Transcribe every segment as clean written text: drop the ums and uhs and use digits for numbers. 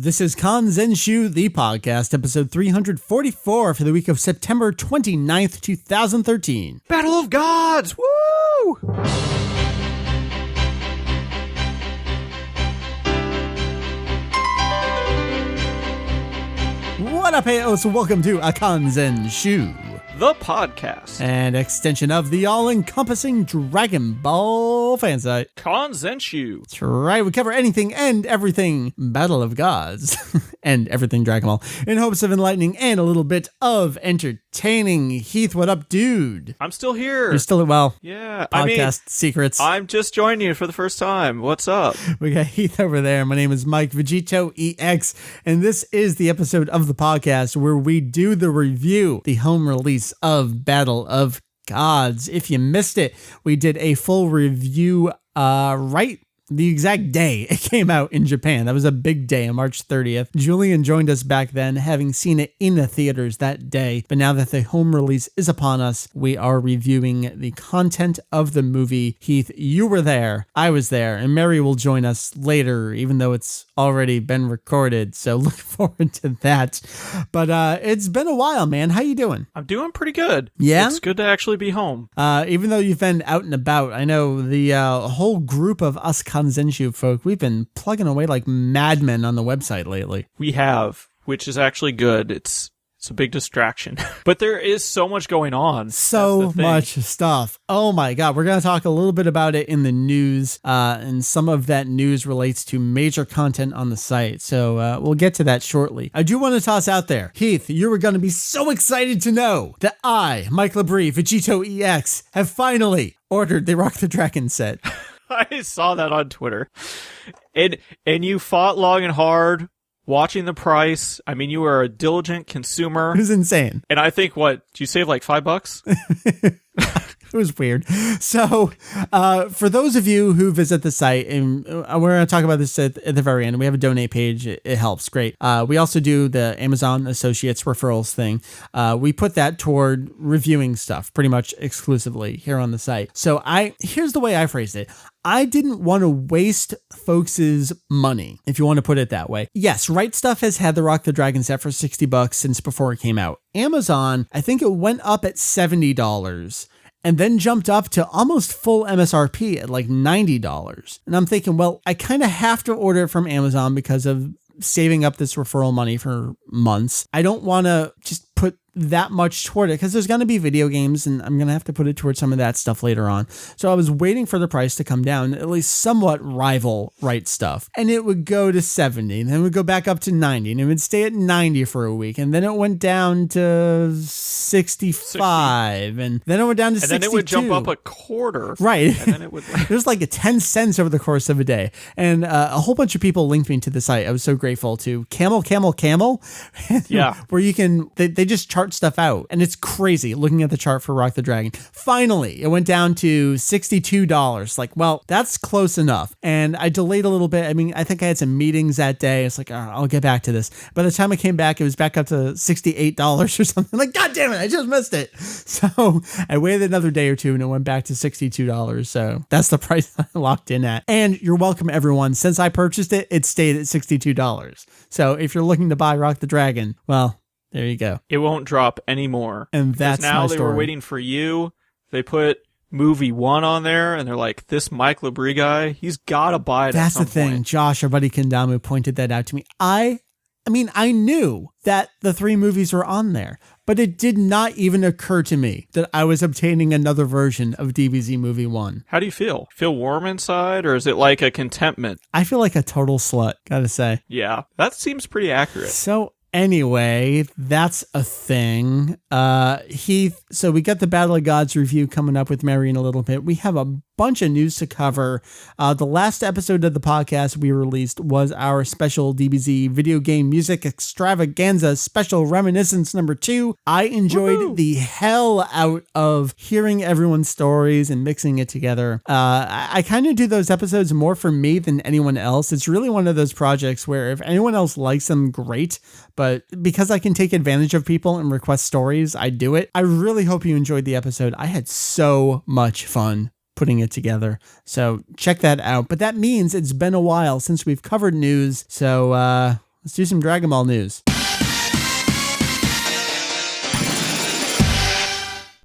This is Kanzenshuu, the podcast, episode 344 for the week of September 29th, 2013. Battle of Gods! Woo! What up, hey, so welcome to a Kanzenshuu, The podcast. an extension of the all-encompassing Dragon Ball fan site. Kanzenshuu. That's right, we cover anything and everything Battle of Gods and everything Dragon Ball in hopes of enlightening and a little bit of entertaining. Heath, what up, dude? I'm still here. You're still, well, Yeah. podcast secrets. I'm just joining you for the first time. What's up? We got Heath over there. My name is Mike, VegettoEX, and this is the episode of the podcast where we do the review, the home release of Battle of Gods. If you missed it, we did a full review right the exact day it came out in Japan. That was a big day on March 30th. Julian joined us back then, having seen it in the theaters that day. But now that the home release is upon us, we are reviewing the content of the movie. Heath, you were there. I was there. And Meri will join us later, even though it's already been recorded. So look forward to that. But it's been a while, man. How you doing? I'm doing pretty good. Yeah? It's good to actually be home. Even though you've been out and about, I know the whole group of us Kanzenshuu folk, we've been plugging away like madmen on the website lately. We have, which is actually good. It's a big distraction. But there is so much going on. So much stuff. Oh my God. We're going to talk a little bit about it in the news. And some of that news relates to major content on the site. So we'll get to that shortly. I do want to toss out there, Heath, you were going to be so excited to know that I, Mike Labrie, VegettoEX, have finally ordered the Rock the Dragon set. I saw that on Twitter. And you fought long and hard watching the price. I mean, you were a diligent consumer. It was insane. And I think, what, did you save like $5? It was weird. So for those of you who visit the site, and we're going to talk about this at the very end, we have a donate page. It helps. Great. We also do the Amazon Associates referrals thing. We put that toward reviewing stuff pretty much exclusively here on the site. So here's the way I phrased it. I didn't want to waste folks' money, if you want to put it that way. Yes, Right Stuff has had the Rock the Dragon set for $60 since before it came out. Amazon, I think it went up at $70 and then jumped up to almost full MSRP at like $90. And I'm thinking, well, I kind of have to order it from Amazon because of saving up this referral money for months. I don't want to just put that much toward it because there's going to be video games and I'm going to have to put it towards some of that stuff later on. So I was waiting for the price to come down, at least somewhat rival Right Stuff. And it would go to 70 and then it would go back up to 90 and it would stay at 90 for a week. And then it went down to 65 and then it went down to 62. And then it would jump up a quarter. Right. And then it would... It was like a 10 cents over the course of a day. And a whole bunch of people linked me to the site. I was so grateful to Camel. Yeah. Where you can, they just chart stuff out. And it's crazy looking at the chart for Rock the Dragon. Finally, it went down to $62. Like, well, that's close enough. And I delayed a little bit. I mean, I think I had some meetings that day. It's like, oh, I'll get back to this. By the time I came back, it was back up to $68 or something. Like, God damn it, I just missed it. So I waited another day or two and it went back to $62. So that's the price I locked in at. And you're welcome, everyone. Since I purchased it, it stayed at $62. So if you're looking to buy Rock the Dragon, well, there you go. It won't drop anymore. And that's now my they story. were waiting for you. They put movie 1 on there, and they're like, this Mike Labrie guy, he's got to buy it. That's at some the thing. point. Josh, our buddy Kendamu, pointed that out to me. I mean, I knew that the 3 movies were on there, but it did not even occur to me that I was obtaining another version of DBZ Movie 1. How do you feel? Feel warm inside, or is it like a contentment? I feel like a total slut, gotta say. Yeah, that seems pretty accurate. So anyway, that's a thing. Heath, so we got the Battle of Gods review coming up with Meri in a little bit. We have a bunch of news to cover. The last episode of the podcast we released was our special DBZ video game music extravaganza special reminiscence number 2. I enjoyed the hell out of hearing everyone's stories and mixing it together. I kind of do those episodes more for me than anyone else. It's really one of those projects where if anyone else likes them, great. But because I can take advantage of people and request stories, I do it. I really hope you enjoyed the episode. I had so much fun putting it together. So check that out. But that means it's been a while since we've covered news. So Let's do some Dragon Ball news.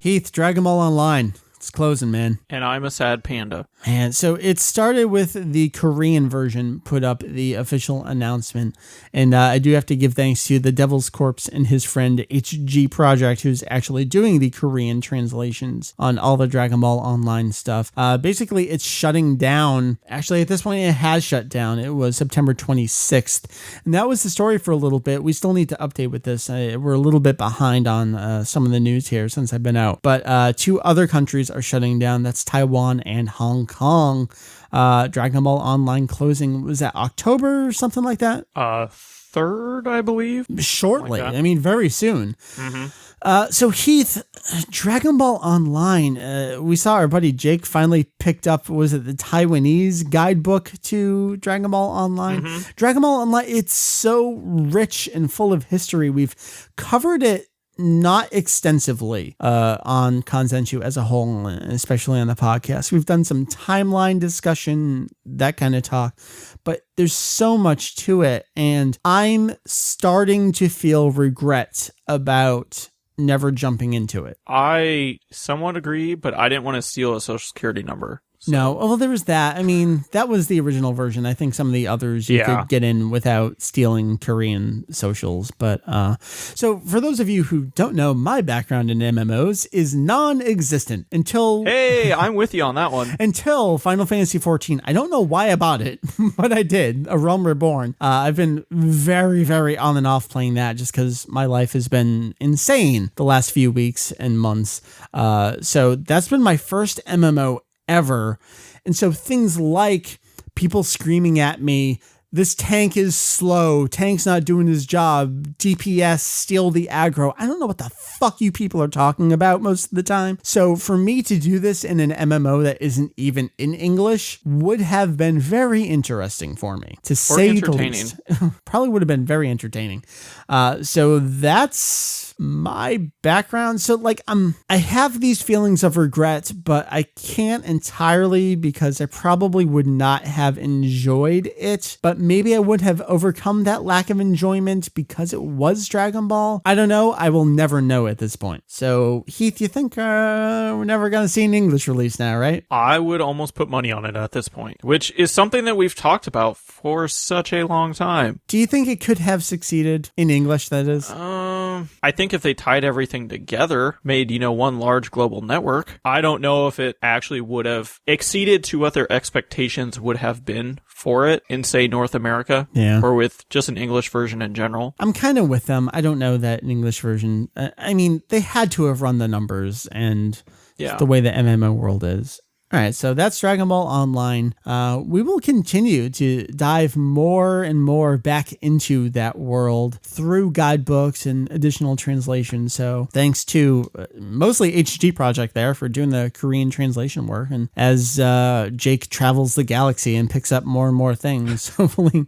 Heath, Dragon Ball Online. It's closing, man. And I'm a sad panda. And so it started with the Korean version put up the official announcement. And I do have to give thanks to the Devil's Corpse and his friend HG Project, who's actually doing the Korean translations on all the Dragon Ball Online stuff. Basically, it's shutting down. Actually, at this point, it has shut down. It was September 26th. And that was the story for a little bit. We still need to update with this. We're a little bit behind on some of the news here since I've been out. But 2 other countries are shutting down. That's Taiwan and Hong Kong. Dragon Ball Online closing, was that October or something like that? 3rd, I believe. Shortly. Like I mean, very soon. Mm-hmm. So Heath, Dragon Ball Online, we saw our buddy Jake finally picked up, was it the Taiwanese guidebook to Dragon Ball Online? Mm-hmm. Dragon Ball Online, it's so rich and full of history. We've covered it not extensively on Kanzenshuu as a whole, especially on the podcast. We've done some timeline discussion, that kind of talk, but there's so much to it, and I'm starting to feel regret about never jumping into it. I somewhat agree, but I didn't want to steal a social security number. So. No, well, there was that. I mean, that was the original version. I think some of the others you could get in without stealing Korean socials. But so for those of you who don't know, my background in MMOs is non-existent until... Hey, I'm with you on that one. Until Final Fantasy XIV. I don't know why I bought it, but I did. A Realm Reborn. I've been very, very on and off playing that just because my life has been insane the last few weeks and months. So that's been my first MMO ever. And so things like people screaming at me, this tank is slow, tank's not doing his job, DPS, steal the aggro. I don't know what the fuck you people are talking about most of the time. So for me to do this in an MMO that isn't even in English would have been very interesting for me, to say the least. Probably would have been very entertaining. So that's my background. So like I have these feelings of regret, but I can't entirely because I probably would not have enjoyed it, but maybe I would have overcome that lack of enjoyment because it was Dragon Ball. I don't know. I will never know at this point. So Heath, you think we're never going to see an English release now, right? I would almost put money on it at this point, which is something that we've talked about for such a long time. Do you think it could have succeeded in English, that is? I think if they tied everything together, made, one large global network, I don't know if it actually would have exceeded to what their expectations would have been for it in, say, North America, or with just an English version in general. I'm kind of with them. I don't know that an English version, I mean, they had to have run the numbers and the way the MMO world is. All right, so that's Dragon Ball Online. We will continue to dive more and more back into that world through guidebooks and additional translations. So thanks to mostly HG Project there for doing the Korean translation work. And as Jake travels the galaxy and picks up more and more things, hopefully.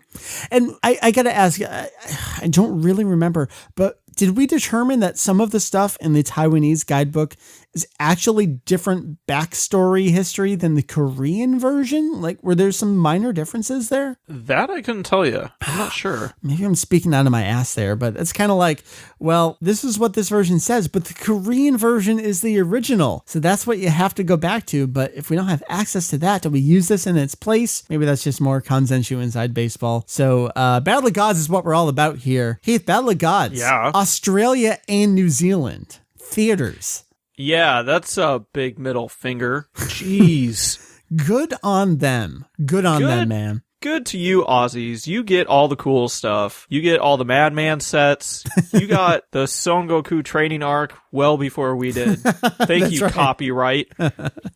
And I got to ask, I don't really remember, but did we determine that some of the stuff in the Taiwanese guidebook is actually different backstory history than the Korean version? Like, were there some minor differences there? That I couldn't tell you. I'm not sure. Maybe I'm speaking out of my ass there, but it's kind of like, well, this is what this version says, but the Korean version is the original. So that's what you have to go back to. But if we don't have access to that, do we use this in its place? Maybe that's just more Kanzenshuu inside baseball. So Battle of Gods is what we're all about here. Heath, Battle of Gods. Yeah. Australia and New Zealand. Theaters. Yeah, that's a big middle finger. Jeez. Good on them. Good on them, man. Good to you, Aussies. You get all the cool stuff. You get all the Madman sets. You got the Son Goku training arc well before we did. Thank you, right. Copyright.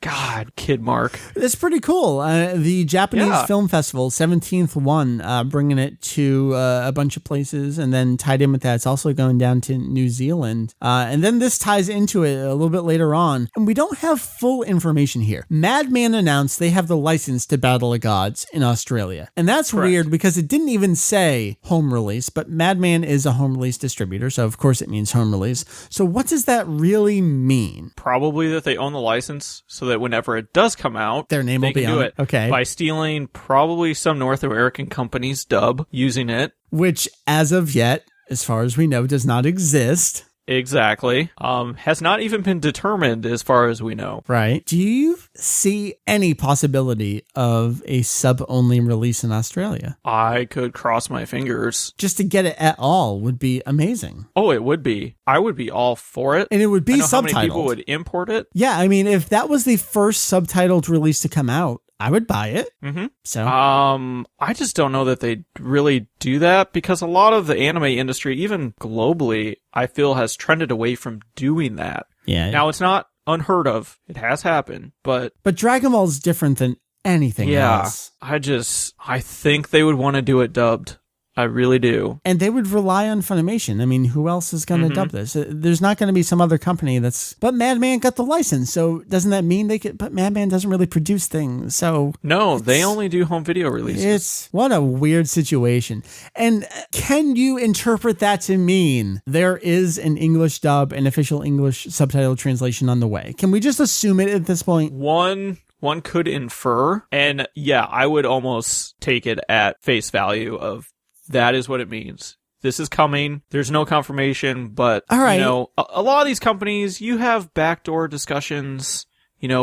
God, Kid Mark. It's pretty cool. The Japanese Film Festival, 17th one, bringing it to a bunch of places, and then tied in with that, it's also going down to New Zealand. And then this ties into it a little bit later on. And we don't have full information here. Madman announced they have the license to Battle of Gods in Australia. Australia. And that's Correct. weird because it didn't even say home release, but Madman is a home release distributor, so of course it means home release. So what does that really mean? Probably that they own the license so that whenever it does come out, Their name they will be can on do it. it. Okay. By stealing probably some North American company's dub, using it. Which, as of yet, as far as we know, does not exist. Exactly. Has not even been determined as far as we know. Right. Do you see any possibility of a sub-only release in Australia? I could cross my fingers. Just to get it at all would be amazing. Oh, it would be. I would be all for it. And it would be I know subtitled. how many people would import it. Yeah, I mean, if that was the first subtitled release to come out, I would buy it. Mm-hmm. So, I just don't know that they really do that because a lot of the anime industry, even globally, I feel has trended away from doing that. yeah. Now, it's not unheard of. It has happened, but Dragon Ball is different than anything yeah, else. I think they would want to do it dubbed. I really do. And they would rely on Funimation. I mean, who else is going to dub this? There's not going to be some other company but Madman got the license. So doesn't that mean but Madman doesn't really produce things. So No, they only do home video releases. what a weird situation. And can you interpret that to mean there is an English dub, an official English subtitle translation on the way? Can we just assume it at this point? One could infer, and yeah, I would almost take it at face value of that is what it means. This is coming. There's no confirmation, but all right. A lot of these companies, you have backdoor discussions,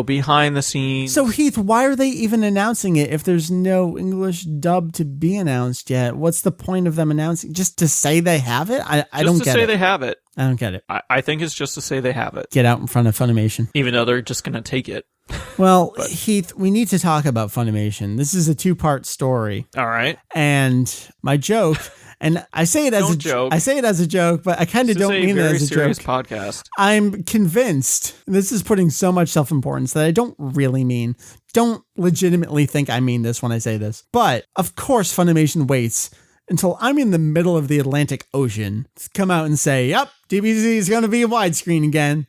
behind the scenes. So Heath, why are they even announcing it if there's no English dub to be announced yet? What's the point of them announcing? Just to say they have it? I don't get it. Just to say they have it. I don't get it. I think it's just to say they have it. Get out in front of Funimation. Even though they're just going to take it. Well, Heath, we need to talk about Funimation. This is a 2-part story. All right. And my joke, and I say it as Don't joke. I say it as a joke, but I kind of don't mean it as a joke. This is a very serious podcast. I'm convinced this is putting so much self-importance that I don't really mean. Don't legitimately think I mean this when I say this. But of course, Funimation waits until I'm in the middle of the Atlantic Ocean to come out and say, yep, DBZ is going to be widescreen again.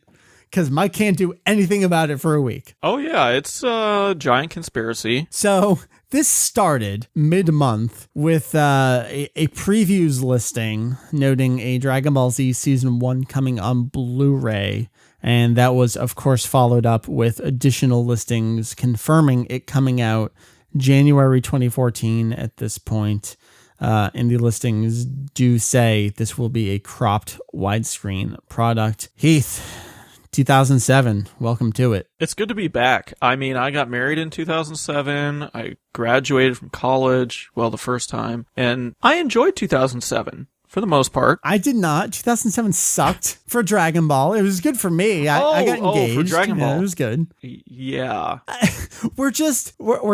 Because Mike can't do anything about it for a week. Oh, yeah. It's a giant conspiracy. So this started mid-month with a previews listing noting a Dragon Ball Z Season 1 coming on Blu-ray. And that was, of course, followed up with additional listings confirming it coming out January 2014 at this point. And the listings do say this will be a cropped widescreen product. Heath, 2007. Welcome to it. It's good to be back. I mean, I got married in 2007. I graduated from college, the first time, and I enjoyed 2007 for the most part. I did not. 2007 sucked for Dragon Ball. It was good for me. I got engaged. For Dragon Ball. It was good. Yeah. We're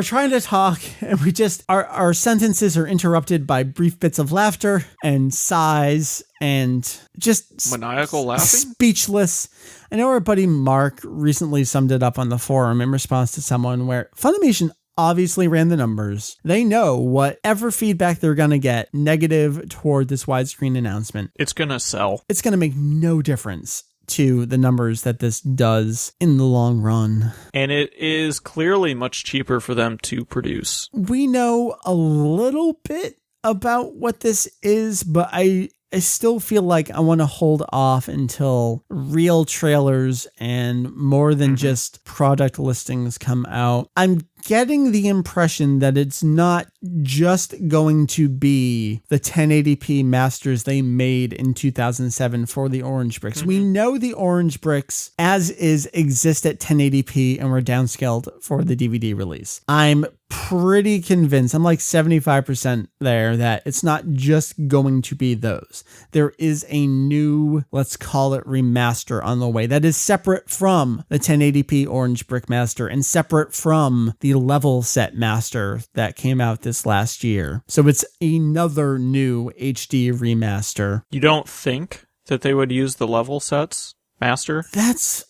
trying to talk, and our sentences are interrupted by brief bits of laughter and sighs and just maniacal laughing, speechless. I know our buddy Mark recently summed it up on the forum in response to someone where Funimation obviously ran the numbers. They know whatever feedback they're going to get negative toward this widescreen announcement, it's going to sell. It's going to make no difference to the numbers that this does in the long run. And it is clearly much cheaper for them to produce. We know a little bit about what this is, but I still feel like I want to hold off until real trailers and more than just product listings come out. I'm getting the impression that it's not just going to be the 1080p masters they made in 2007 for the orange bricks. We know the orange bricks as is exist at 1080p and were downscaled for the DVD release. I'm pretty convinced, I'm like 75% there, that it's not just going to be those. There is a new, let's call it remaster on the way that is separate from the 1080p orange brick master and separate from the level set master that came out this last year. So it's another new HD remaster. You don't think that they would use the level sets master? That's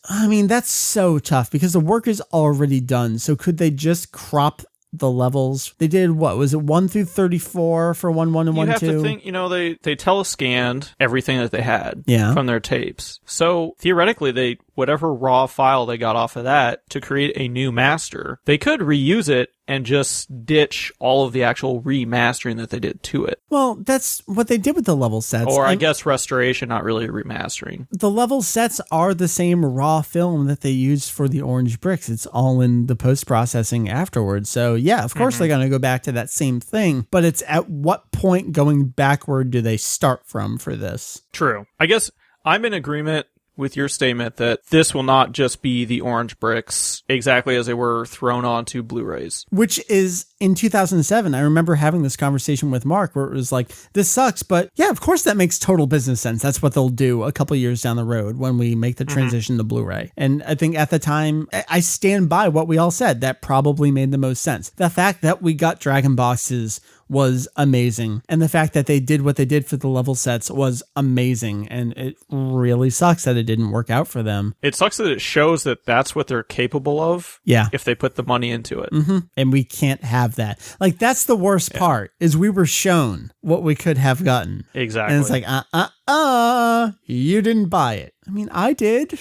so tough because the work is already done. So could they just crop the levels? They did, what was it, 1 through 34 for 1.1 and 1.2? You have to think, they telescanned everything that they had from their tapes. So theoretically, they whatever raw file they got off of that to create a new master. They could reuse it and just ditch all of the actual remastering that they did to it. Well, that's what they did with the level sets. Or I guess restoration, not really remastering. The level sets are the same raw film that they used for the orange bricks. It's all in the post-processing afterwards. So yeah, of course they're going to go back to that same thing, but it's at what point going backward do they start from for this? True. I guess I'm in agreement with your statement that this will not just be the orange bricks exactly as they were thrown onto Blu-rays. Which is in 2007. I remember having this conversation with Mark where it was like, this sucks, but yeah, of course that makes total business sense. That's what they'll do a couple years down the road when we make the transition to Blu-ray. And I think at the time, I stand by what we all said. That probably made the most sense. The fact that we got Dragon boxes was amazing. And the fact that they did what they did for the level sets was amazing. And it really sucks that it didn't work out for them. It sucks that it shows that that's what they're capable of. Yeah. If they put the money into it. And we can't have that. Like, that's the worst part, is we were shown what we could have gotten. Exactly. And it's like, you didn't buy it. I mean, I did.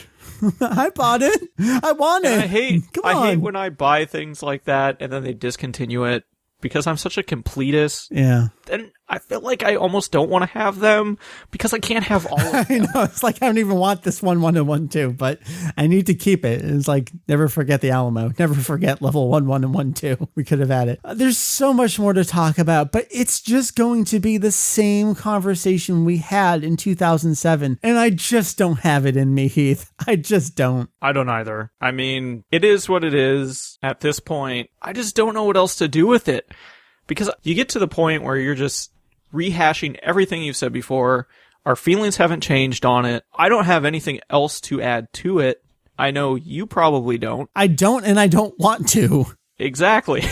I bought it. I want it. And I hate when I buy things like that and then they discontinue it. Because I'm such a completist. Yeah. And I feel like I almost don't want to have them because I can't have all of them. I know. It's like, I don't even want this 1, 1, and 1, 2, but I need to keep it. It's like, never forget the Alamo. Never forget level 1, 1, and 1, 2. We could have had it. There's so much more to talk about, but it's just going to be the same conversation we had in 2007. And I just don't have it in me, Heath. I just don't. I don't either. I mean, it is what it is at this point. I just don't know what else to do with it. Because you get to the point where you're just rehashing everything you've said before. Our feelings haven't changed on it. I don't have anything else to add to it. I know you probably don't. I don't, and I don't want to. Exactly.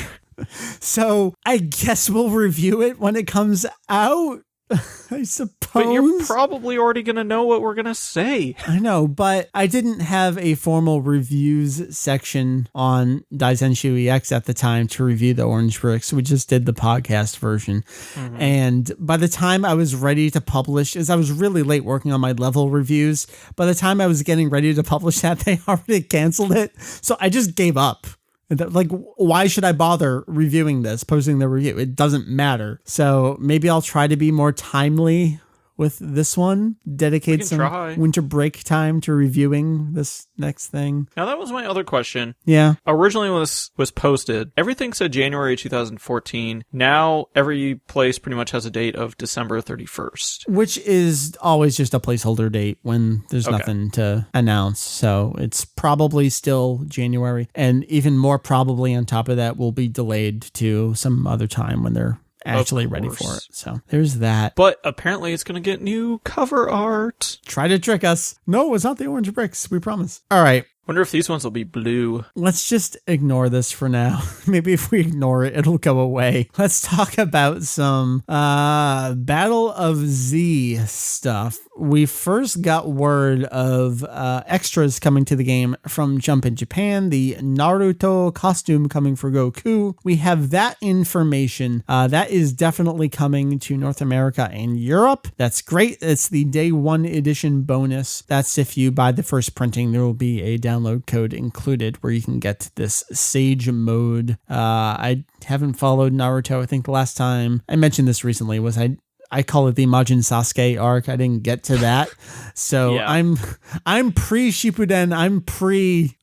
So I guess we'll review it when it comes out. I suppose. But you're probably already going to know what we're going to say. I know, but I didn't have a formal reviews section on Kanzenshuu EX at the time to review the orange bricks. We just did the podcast version. And by the time I was ready to publish, as I was really late working on my level reviews, by the time I was getting ready to publish that, they already canceled it. So I just gave up. Like, why should I bother reviewing this, posting the review? It doesn't matter. So maybe I'll try to be more timely with this one. Dedicate some winter break time to reviewing this next thing. Now, that was my other question. Yeah. Originally, when this was posted, everything said January 2014. Now, every place pretty much has a date of December 31st. Which is always just a placeholder date when there's nothing to announce. So it's probably still January. And even more probably on top of that will be delayed to some other time when they're actually ready for it. So there's that. But apparently it's going to get new cover art. Try to trick us. No, it's not the orange bricks. We promise. All right. Wonder if these ones will be blue. Let's just ignore this for now. Maybe if we ignore it, it'll go away. Let's talk about some Battle of Z stuff. We first got word of extras coming to the game from Jump in Japan, the Naruto costume coming for Goku. We have that information. That is definitely coming to North America and Europe. That's great. It's the day 1 edition bonus. That's if you buy the first printing, there will be a download code included where you can get this Sage mode. I haven't followed Naruto. I think the last time I mentioned this recently was I call it the Majin Sasuke arc. I didn't get to that. So yeah. I'm pre-Shippuden.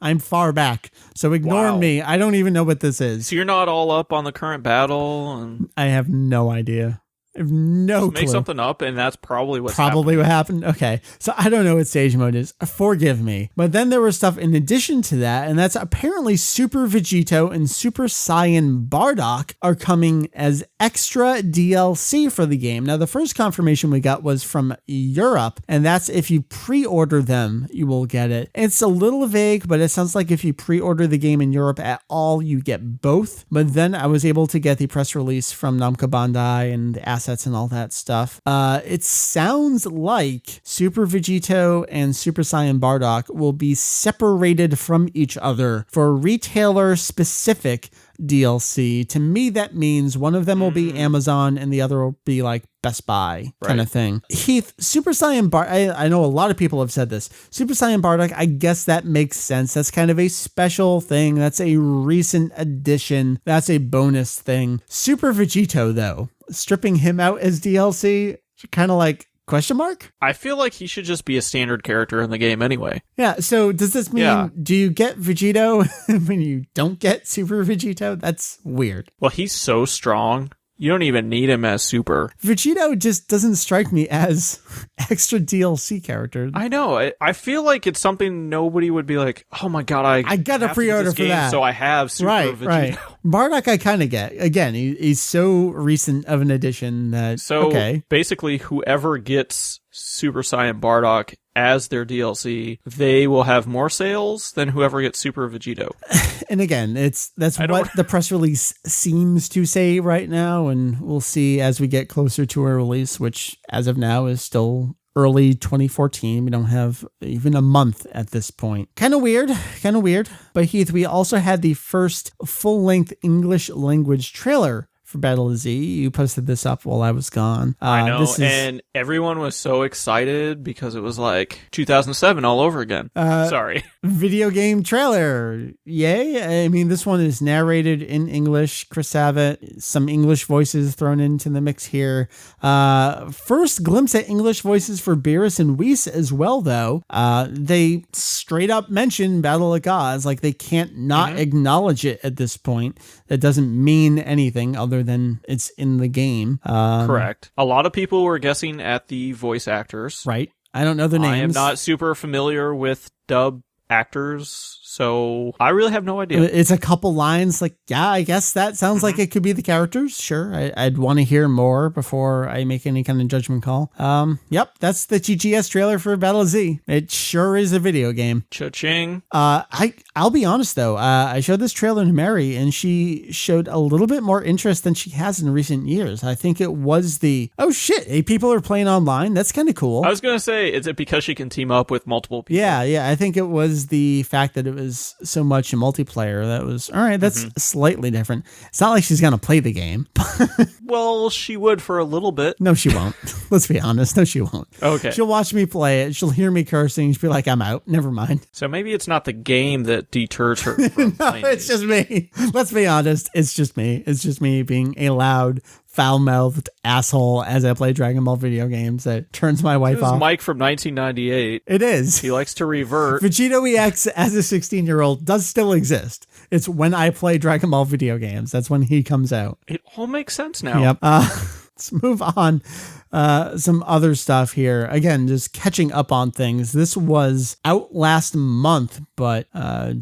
I'm far back. So ignore me. I don't even know what this is. So you're not all up on the current battle? And I have no idea. I have no clue. Make something up, and that's probably what happened. Okay, so I don't know what stage mode is. Forgive me. But then there was stuff in addition to that, and that's apparently Super Vegito and Super Saiyan Bardock are coming as extra DLC for the game. Now, the first confirmation we got was from Europe, and that's if you pre-order them, you will get it. It's a little vague, but it sounds like if you pre-order the game in Europe at all, you get both. But then I was able to get the press release from Namco Bandai and the assets and all that stuff. It sounds like Super Vegito and Super Saiyan Bardock will be separated from each other for retailer specific DLC. To me, that means one of them will be Amazon and the other will be like Best Buy kind of thing. Heath, Super Saiyan Bardock, I know a lot of people have said this. Super Saiyan Bardock, I guess that makes sense. That's kind of a special thing. That's a recent addition. That's a bonus thing. Super Vegito, though, stripping him out as DLC, kind of like question mark? I feel like he should just be a standard character in the game anyway. Yeah, so does this mean, do you get Vegito when you don't get Super Vegito? That's weird. Well, he's so strong. You don't even need him as super. Vegito just doesn't strike me as extra DLC character. I know. I feel like it's something nobody would be like, oh my god, I got a pre-order for that. So I have Super Vegito. Right. Bardock I kind of get. Again, he's so recent of an addition that, basically whoever gets Super Saiyan Bardock as their DLC, they will have more sales than whoever gets Super Vegito. And again, that's what the press release seems to say right now, and we'll see as we get closer to a release, which as of now is still early 2014. We don't have even a month at this point. Kind of weird. But Heath, we also had the first full-length English language trailer for Battle of Z. You posted this up while I was gone. I know, and everyone was so excited because it was like 2007 all over again. Sorry. Video game trailer. Yay. I mean, this one is narrated in English. Chris Savitt, some English voices thrown into the mix here. First glimpse at English voices for Beerus and Whis as well, though. They straight up mention Battle of Gods. Like, they can't not acknowledge it at this point. That doesn't mean anything other than it's in the game. Correct. A lot of people were guessing at the voice actors. Right. I don't know their names. I am not super familiar with dub actors, so I really have no idea. It's a couple lines like, yeah, I guess that sounds like it could be the characters. Sure. I'd want to hear more before I make any kind of judgment call. Yep, that's the TGS trailer for Battle of Z. It sure is a video game. Cha-ching. I'll be honest though. I showed this trailer to Meri and she showed a little bit more interest than she has in recent years. I think it was oh shit, people are playing online. That's kind of cool. I was going to say, is it because she can team up with multiple people? Yeah. I think it was the fact that it was so much a multiplayer that was, all right, that's slightly different. It's not like she's going to play the game. Well, she would for a little bit. No, she won't. Let's be honest. No, she won't. Okay. She'll watch me play it. She'll hear me cursing. She'll be like, I'm out. Never mind. So maybe it's not the game that deters her from playing. It's just me. Let's be honest. It's just me. It's just me being a loud, foul-mouthed asshole as I play Dragon Ball video games that turns my wife off. This is Mike from 1998. It is. He likes to revert. VegettoEX as a 16-year-old does still exist. It's when I play Dragon Ball video games. That's when he comes out. It all makes sense now. Yep. Let's move on. Some other stuff here. Again, just catching up on things. This was out last month, but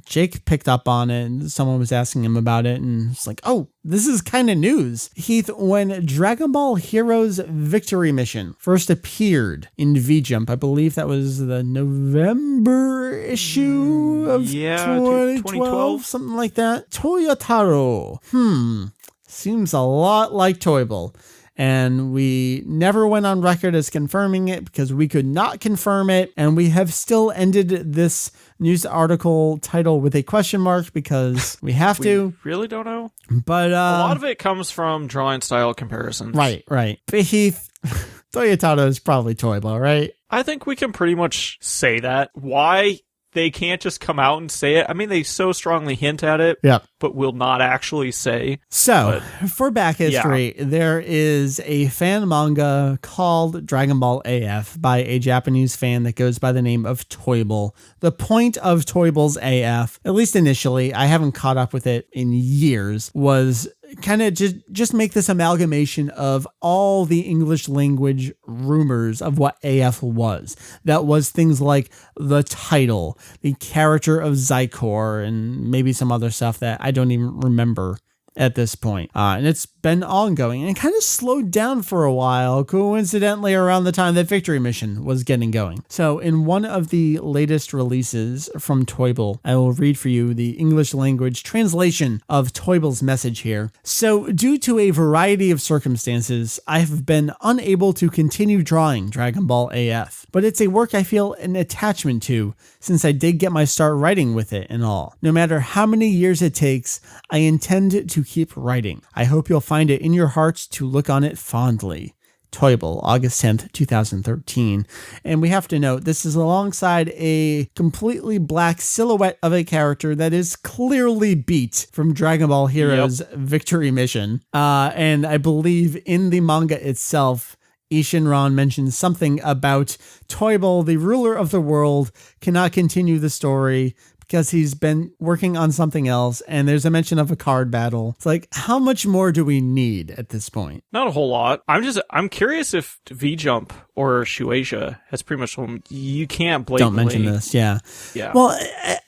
Jake picked up on it and someone was asking him about it and it's like, oh, this is kind of news. Heath, when Dragon Ball Heroes Victory Mission first appeared in V-Jump, I believe that was the November issue of 2012, something like that. Toyotaro. Seems a lot like Toyble. And we never went on record as confirming it because we could not confirm it. And we have still ended this news article title with a question mark because we have to. Really don't know. But a lot of it comes from drawing style comparisons. Right. But Heath, Toyotaro is probably Toyble, right? I think we can pretty much say that. Why they can't just come out and say it? I mean, they so strongly hint at it, but will not actually say. So, for back history, there is a fan manga called Dragon Ball AF by a Japanese fan that goes by the name of Toyble. The point of Toyble's AF, at least initially, I haven't caught up with it in years, was kind of just make this amalgamation of all the English language rumors of what AF was. That was things like the title, the character of Zykor, and maybe some other stuff that I don't even remember at this point. And it's been ongoing and kind of slowed down for a while, coincidentally around the time that Victory Mission was getting going. So in one of the latest releases from Toyble, I will read for you the English language translation of Toyble's message here. So due to a variety of circumstances, I have been unable to continue drawing Dragon Ball AF, but it's a work I feel an attachment to since I did get my start writing with it and all. No matter how many years it takes, I intend to keep writing. I hope you'll find it in your hearts to look on it fondly. Toyble, August 10th, 2013. And we have to note, this is alongside a completely black silhouette of a character that is clearly beat from Dragon Ball Heroes Victory Mission. And I believe in the manga itself, Ishinran mentions something about Toyble, the ruler of the world, cannot continue the story because he's been working on something else, and there's a mention of a card battle. It's like, how much more do we need at this point? Not a whole lot. I'm curious if V-Jump or Shueisha has pretty much told him, you can't blatantly... Don't mention this, yeah. Well,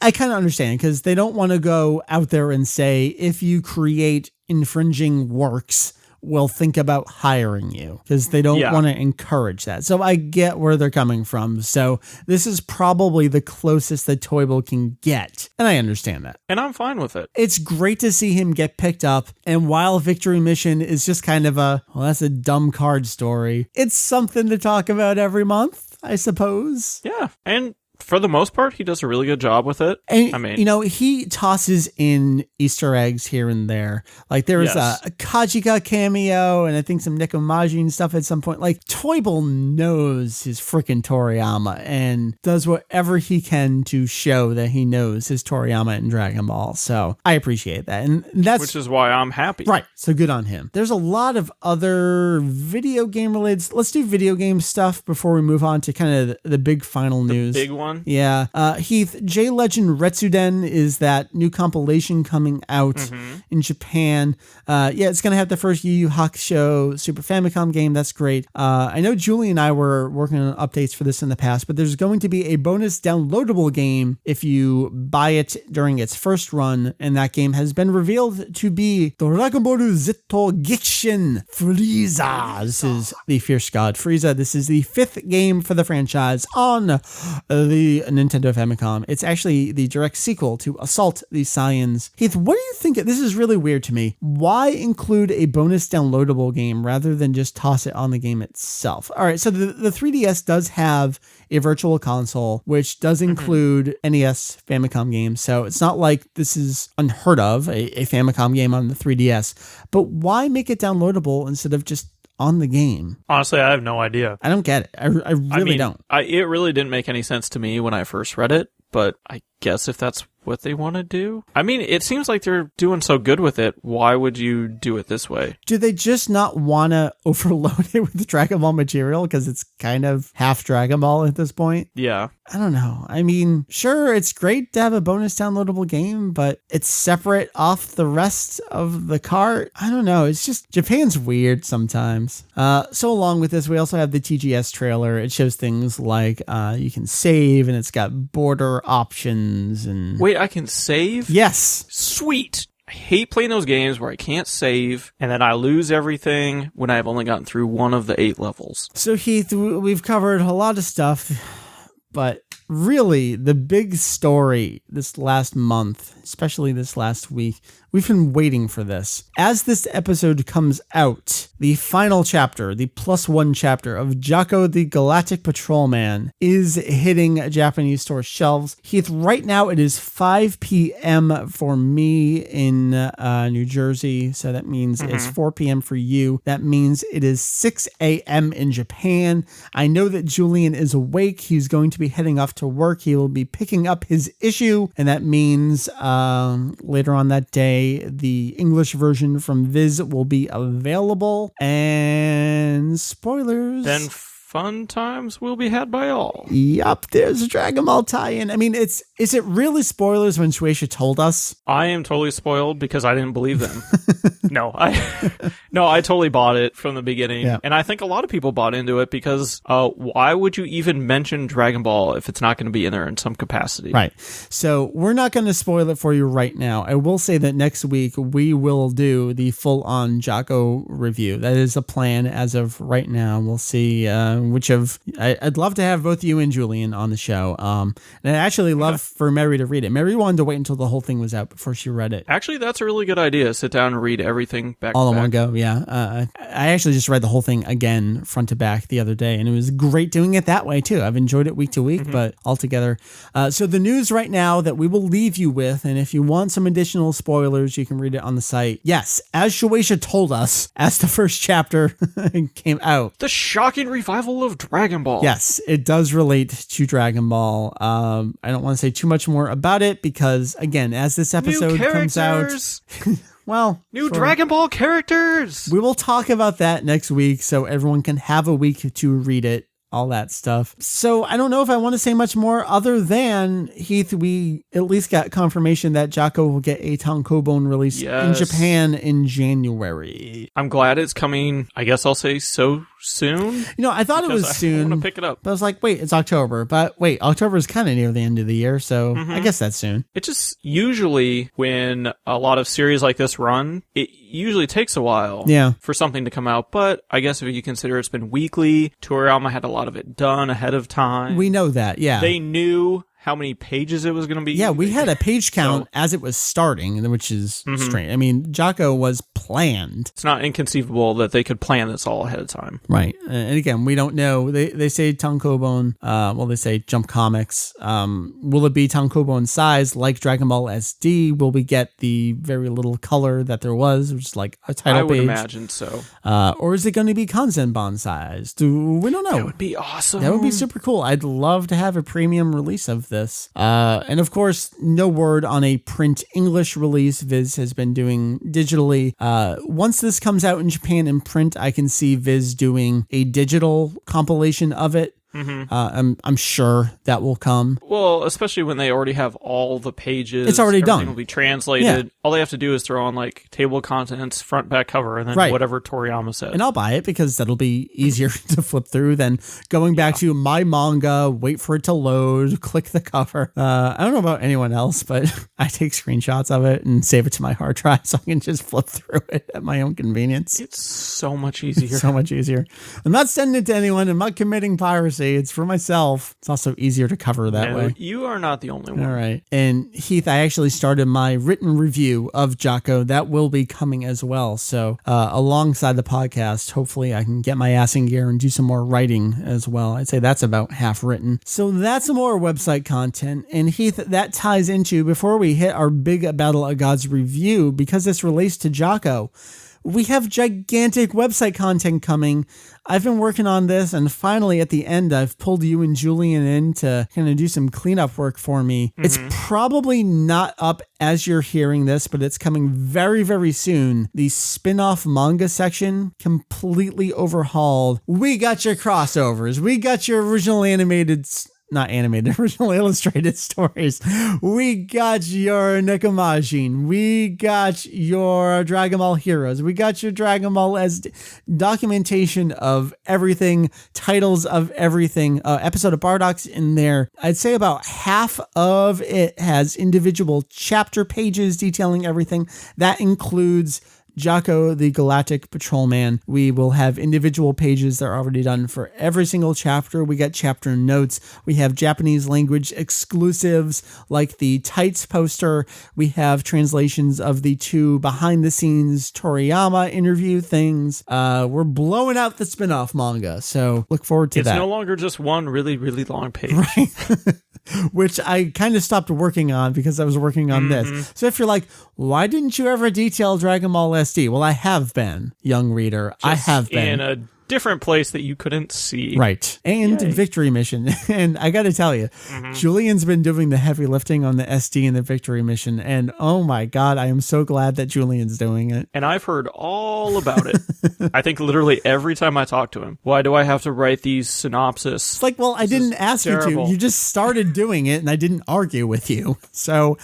I kind of understand, because they don't want to go out there and say, if you create infringing works, will think about hiring you, because they don't want to encourage that. So I get where they're coming from. So this is probably the closest that Toyble can get. And I understand that. And I'm fine with it. It's great to see him get picked up. And while Victory Mission is just kind of that's a dumb card story, it's something to talk about every month, I suppose. Yeah. And for the most part, he does a really good job with it. And, I mean, he tosses in Easter eggs here and there. Like there was a Kajika cameo and I think some Nekomaji stuff at some point. Like Toyble knows his freaking Toriyama and does whatever he can to show that he knows his Toriyama in Dragon Ball. So I appreciate that. And which is why I'm happy. Right. So good on him. There's a lot of other video game related. Let's do video game stuff before we move on to kind of the big final news. Big one. Yeah. Heath, J Legend Retsuden is that new compilation coming out in Japan. It's going to have the first Yu Yu Hakusho Super Famicom game. That's great. I know Julie and I were working on updates for this in the past, but there's going to be a bonus downloadable game if you buy it during its first run, and that game has been revealed to be Dragon Ball Z Genshin Frieza. This is the Fierce God Frieza. This is the 5th game for the franchise on the Nintendo Famicom. It's actually the direct sequel to Assault the Saiyans. Heath, what do you think? This is really weird to me. Why include a bonus downloadable game rather than just toss it on the game itself? All right, so the 3DS does have a virtual console, which does include NES Famicom games. So it's not like this is unheard of, a Famicom game on the 3DS. But why make it downloadable instead of just on the game? Honestly, I have no idea. I don't get it. I really don't. It really didn't make any sense to me when I first read it, but I guess if that's what they want to do. I mean, it seems like they're doing so good with it. Why would you do it this way? Do they just not want to overload it with Dragon Ball material because it's kind of half Dragon Ball at this point? Yeah. I don't know. I mean, sure, it's great to have a bonus downloadable game, but it's separate off the rest of the cart. I don't know. It's just, Japan's weird sometimes. So along with this, we also have the TGS trailer. It shows things like you can save, and it's got border options and... Wait, I can save? Yes. Sweet. I hate playing those games where I can't save and then I lose everything when I've only gotten through one of the 8 levels. So Heath, we've covered a lot of stuff, but really the big story this last month, especially this last week, we've been waiting for this. As this episode comes out, the final chapter, the +1 chapter of Jaco the Galactic Patrolman is hitting Japanese store shelves. Heath, right now it is 5 p.m. for me in New Jersey, so that means it's 4 p.m. for you. That means it is 6 a.m. in Japan. I know that Julian is awake. He's going to be heading off to work. He will be picking up his issue, and that means later on that day, the English version from Viz will be available. And spoilers. Then Fun times will be had by all. Yup, there's a Dragon Ball tie-in. I mean, is it really spoilers when Shueisha told us? I am totally spoiled because I didn't believe them. I totally bought it from the beginning. Yeah. And I think a lot of people bought into it because why would you even mention Dragon Ball if it's not going to be in there in some capacity? Right. So we're not going to spoil it for you right now. I will say that next week we will do the full-on Jocko review. That is a plan as of right now. We'll see which of... I'd love to have both you and Julian on the show. And I'd actually love for Meri to read it. Meri wanted to wait until the whole thing was out before she read it. Actually, that's a really good idea. Sit down and read everything back all to in back. one go. Yeah. I actually just read the whole thing again, front to back, the other day, and it was great doing it that way too. I've enjoyed it week to week, but all together. So the news right now that we will leave you with, and if you want some additional spoilers, you can read it on the site. Yes, as Shueisha told us, as the first chapter came out. The shocking revival of Dragon Ball. Yes, it does relate to Dragon Ball. I don't want to say too much more about it because, again, as this episode comes out... Well, new Dragon Ball characters. We will talk about that next week so everyone can have a week to read it, all that stuff. So I don't know if I want to say much more other than, Heath, we at least got confirmation that Jocko will get a tankobon release in Japan in January. I'm glad it's coming, I guess I'll say so soon. You know, I thought it was soon. I want to pick it up. But I was like, wait, it's October. But wait, October is kind of near the end of the year, so I guess that's soon. It just usually, when a lot of series like this run, it usually takes a while for something to come out. But I guess if you consider it's been weekly, Toriyama had a lot of it done ahead of time. We know that, yeah. They knew how many pages it was going to be. Yeah, we had a page count as it was starting, which is strange. I mean, Jocko was planned. It's not inconceivable that they could plan this all ahead of time. Right. And again, we don't know. They say tankobon. They say Jump Comics. Will it be tankobon size like Dragon Ball SD? Will we get the very little color that there was, which is like a title page? I would imagine so. Or is it going to be Kanzenshuu size? We don't know. That would be awesome. That would be super cool. I'd love to have a premium release of this. And of course, no word on a print English release. Viz has been doing digitally. Once this comes out in Japan in print, I can see Viz doing a digital compilation of it. I'm sure that will come. Well, especially when they already have all the pages. It's already done. Everything will be translated. Yeah. All they have to do is throw on like table of contents, front, back cover, and then whatever Toriyama said. And I'll buy it because that'll be easier to flip through than going back to my manga, wait for it to load, click the cover. I don't know about anyone else, but I take screenshots of it and save it to my hard drive so I can just flip through it at my own convenience. It's so much easier. So much easier. I'm not sending it to anyone. I'm not committing piracy. It's for myself. It's also easier to cover that way. You are not the only one. All right. And Heath, I actually started my written review of Jocko. That will be coming as well. So alongside the podcast, hopefully I can get my ass in gear and do some more writing as well. I'd say that's about half written. So that's some more website content. And Heath, that ties into, before we hit our big Battle of Gods review, because this relates to Jocko, we have gigantic website content coming. I've been working on this, and finally at the end, I've pulled you and Julian in to kind of do some cleanup work for me. It's probably not up as you're hearing this, but it's coming very, very soon. The spin-off manga section, completely overhauled. We got your crossovers. We got your original original illustrated stories. We got your Nekomajin. We got your Dragon Ball Heroes. We got your Dragon Ball as documentation of everything, titles of everything, episode of Bardock's in there. I'd say about half of it has individual chapter pages detailing everything. That includes Jocko, the Galactic Patrolman. We will have individual pages that are already done for every single chapter. We got chapter notes. We have Japanese language exclusives like the Tights poster. We have translations of the 2 behind the scenes Toriyama interview things. We're blowing out the spin-off manga. So look forward to that. It's no longer just one really, really long page. Right. Which I kind of stopped working on because I was working on this. So if you're like, why didn't you ever detail Dragon Ball SD? Well, I have been, young reader. I have been. In a different place that you couldn't see. Right. And Yay. Victory Mission. And I got to tell you, Julian's been doing the heavy lifting on the SD and the Victory Mission. And oh my God, I am so glad that Julian's doing it. And I've heard all about it. I think literally every time I talk to him. Why do I have to write these synopsis? It's like, well, I didn't ask you to. You just started doing it and I didn't argue with you. So.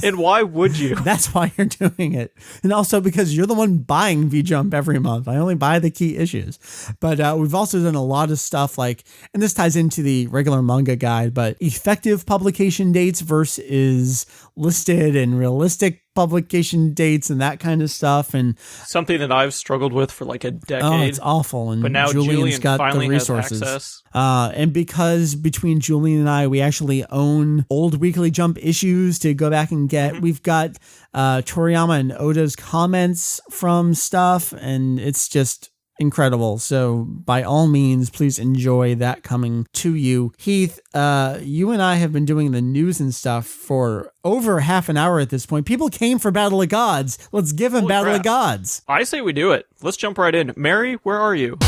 And why would you? That's why you're doing it. And also because you're the one buying V-Jump every month. I only buy the key issues. But we've also done a lot of stuff like, and this ties into the regular manga guide, but effective publication dates versus listed and realistic publication dates and that kind of stuff. And something that I've struggled with for like a decade. Oh, it's awful. And but now Julian's got finally the resources. Has access. And because between Julian and I, we actually own old Weekly Jump issues to go back and get. We've got Toriyama and Oda's comments from stuff, and it's just incredible. So by all means, please enjoy that coming to you. Heath, you and I have been doing the news and stuff for over half an hour at this point. People came for Battle of Gods. Let's give them Battle of Gods. I say we do it. Let's jump right in. Meri, where are you?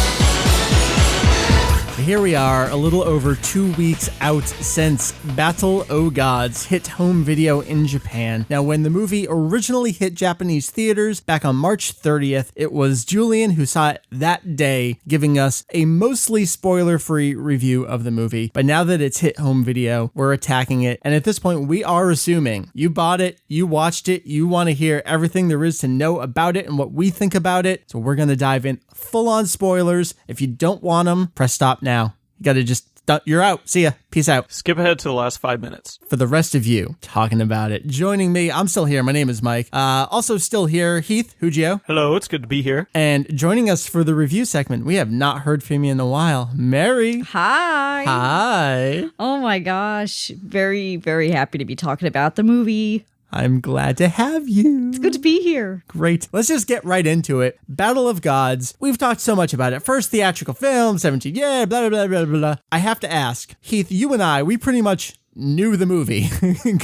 Here we are, a little over 2 weeks out since Battle O' Gods hit home video in Japan. Now, when the movie originally hit Japanese theaters back on March 30th, it was Julian who saw it that day, giving us a mostly spoiler-free review of the movie. But now that it's hit home video, we're attacking it. And at this point, we are assuming you bought it, you watched it, you want to hear everything there is to know about it and what we think about it. So we're going to dive in full-on spoilers. If you don't want them, press stop now. You got to just, you're out. See ya. Peace out. Skip ahead to the last 5 minutes. For the rest of you talking about it. Joining me, I'm still here. My name is Mike. Also still here, Heath, Hujio. Hello, it's good to be here. And joining us for the review segment, we have not heard from you in a while, Meri. Hi. Hi. Oh my gosh. Very, very happy to be talking about the movie. I'm glad to have you. It's good to be here. Great. Let's just get right into it. Battle of Gods. We've talked so much about it. First theatrical film, 17, blah, blah, blah, blah, blah. I have to ask, Heath, you and I, we pretty much knew the movie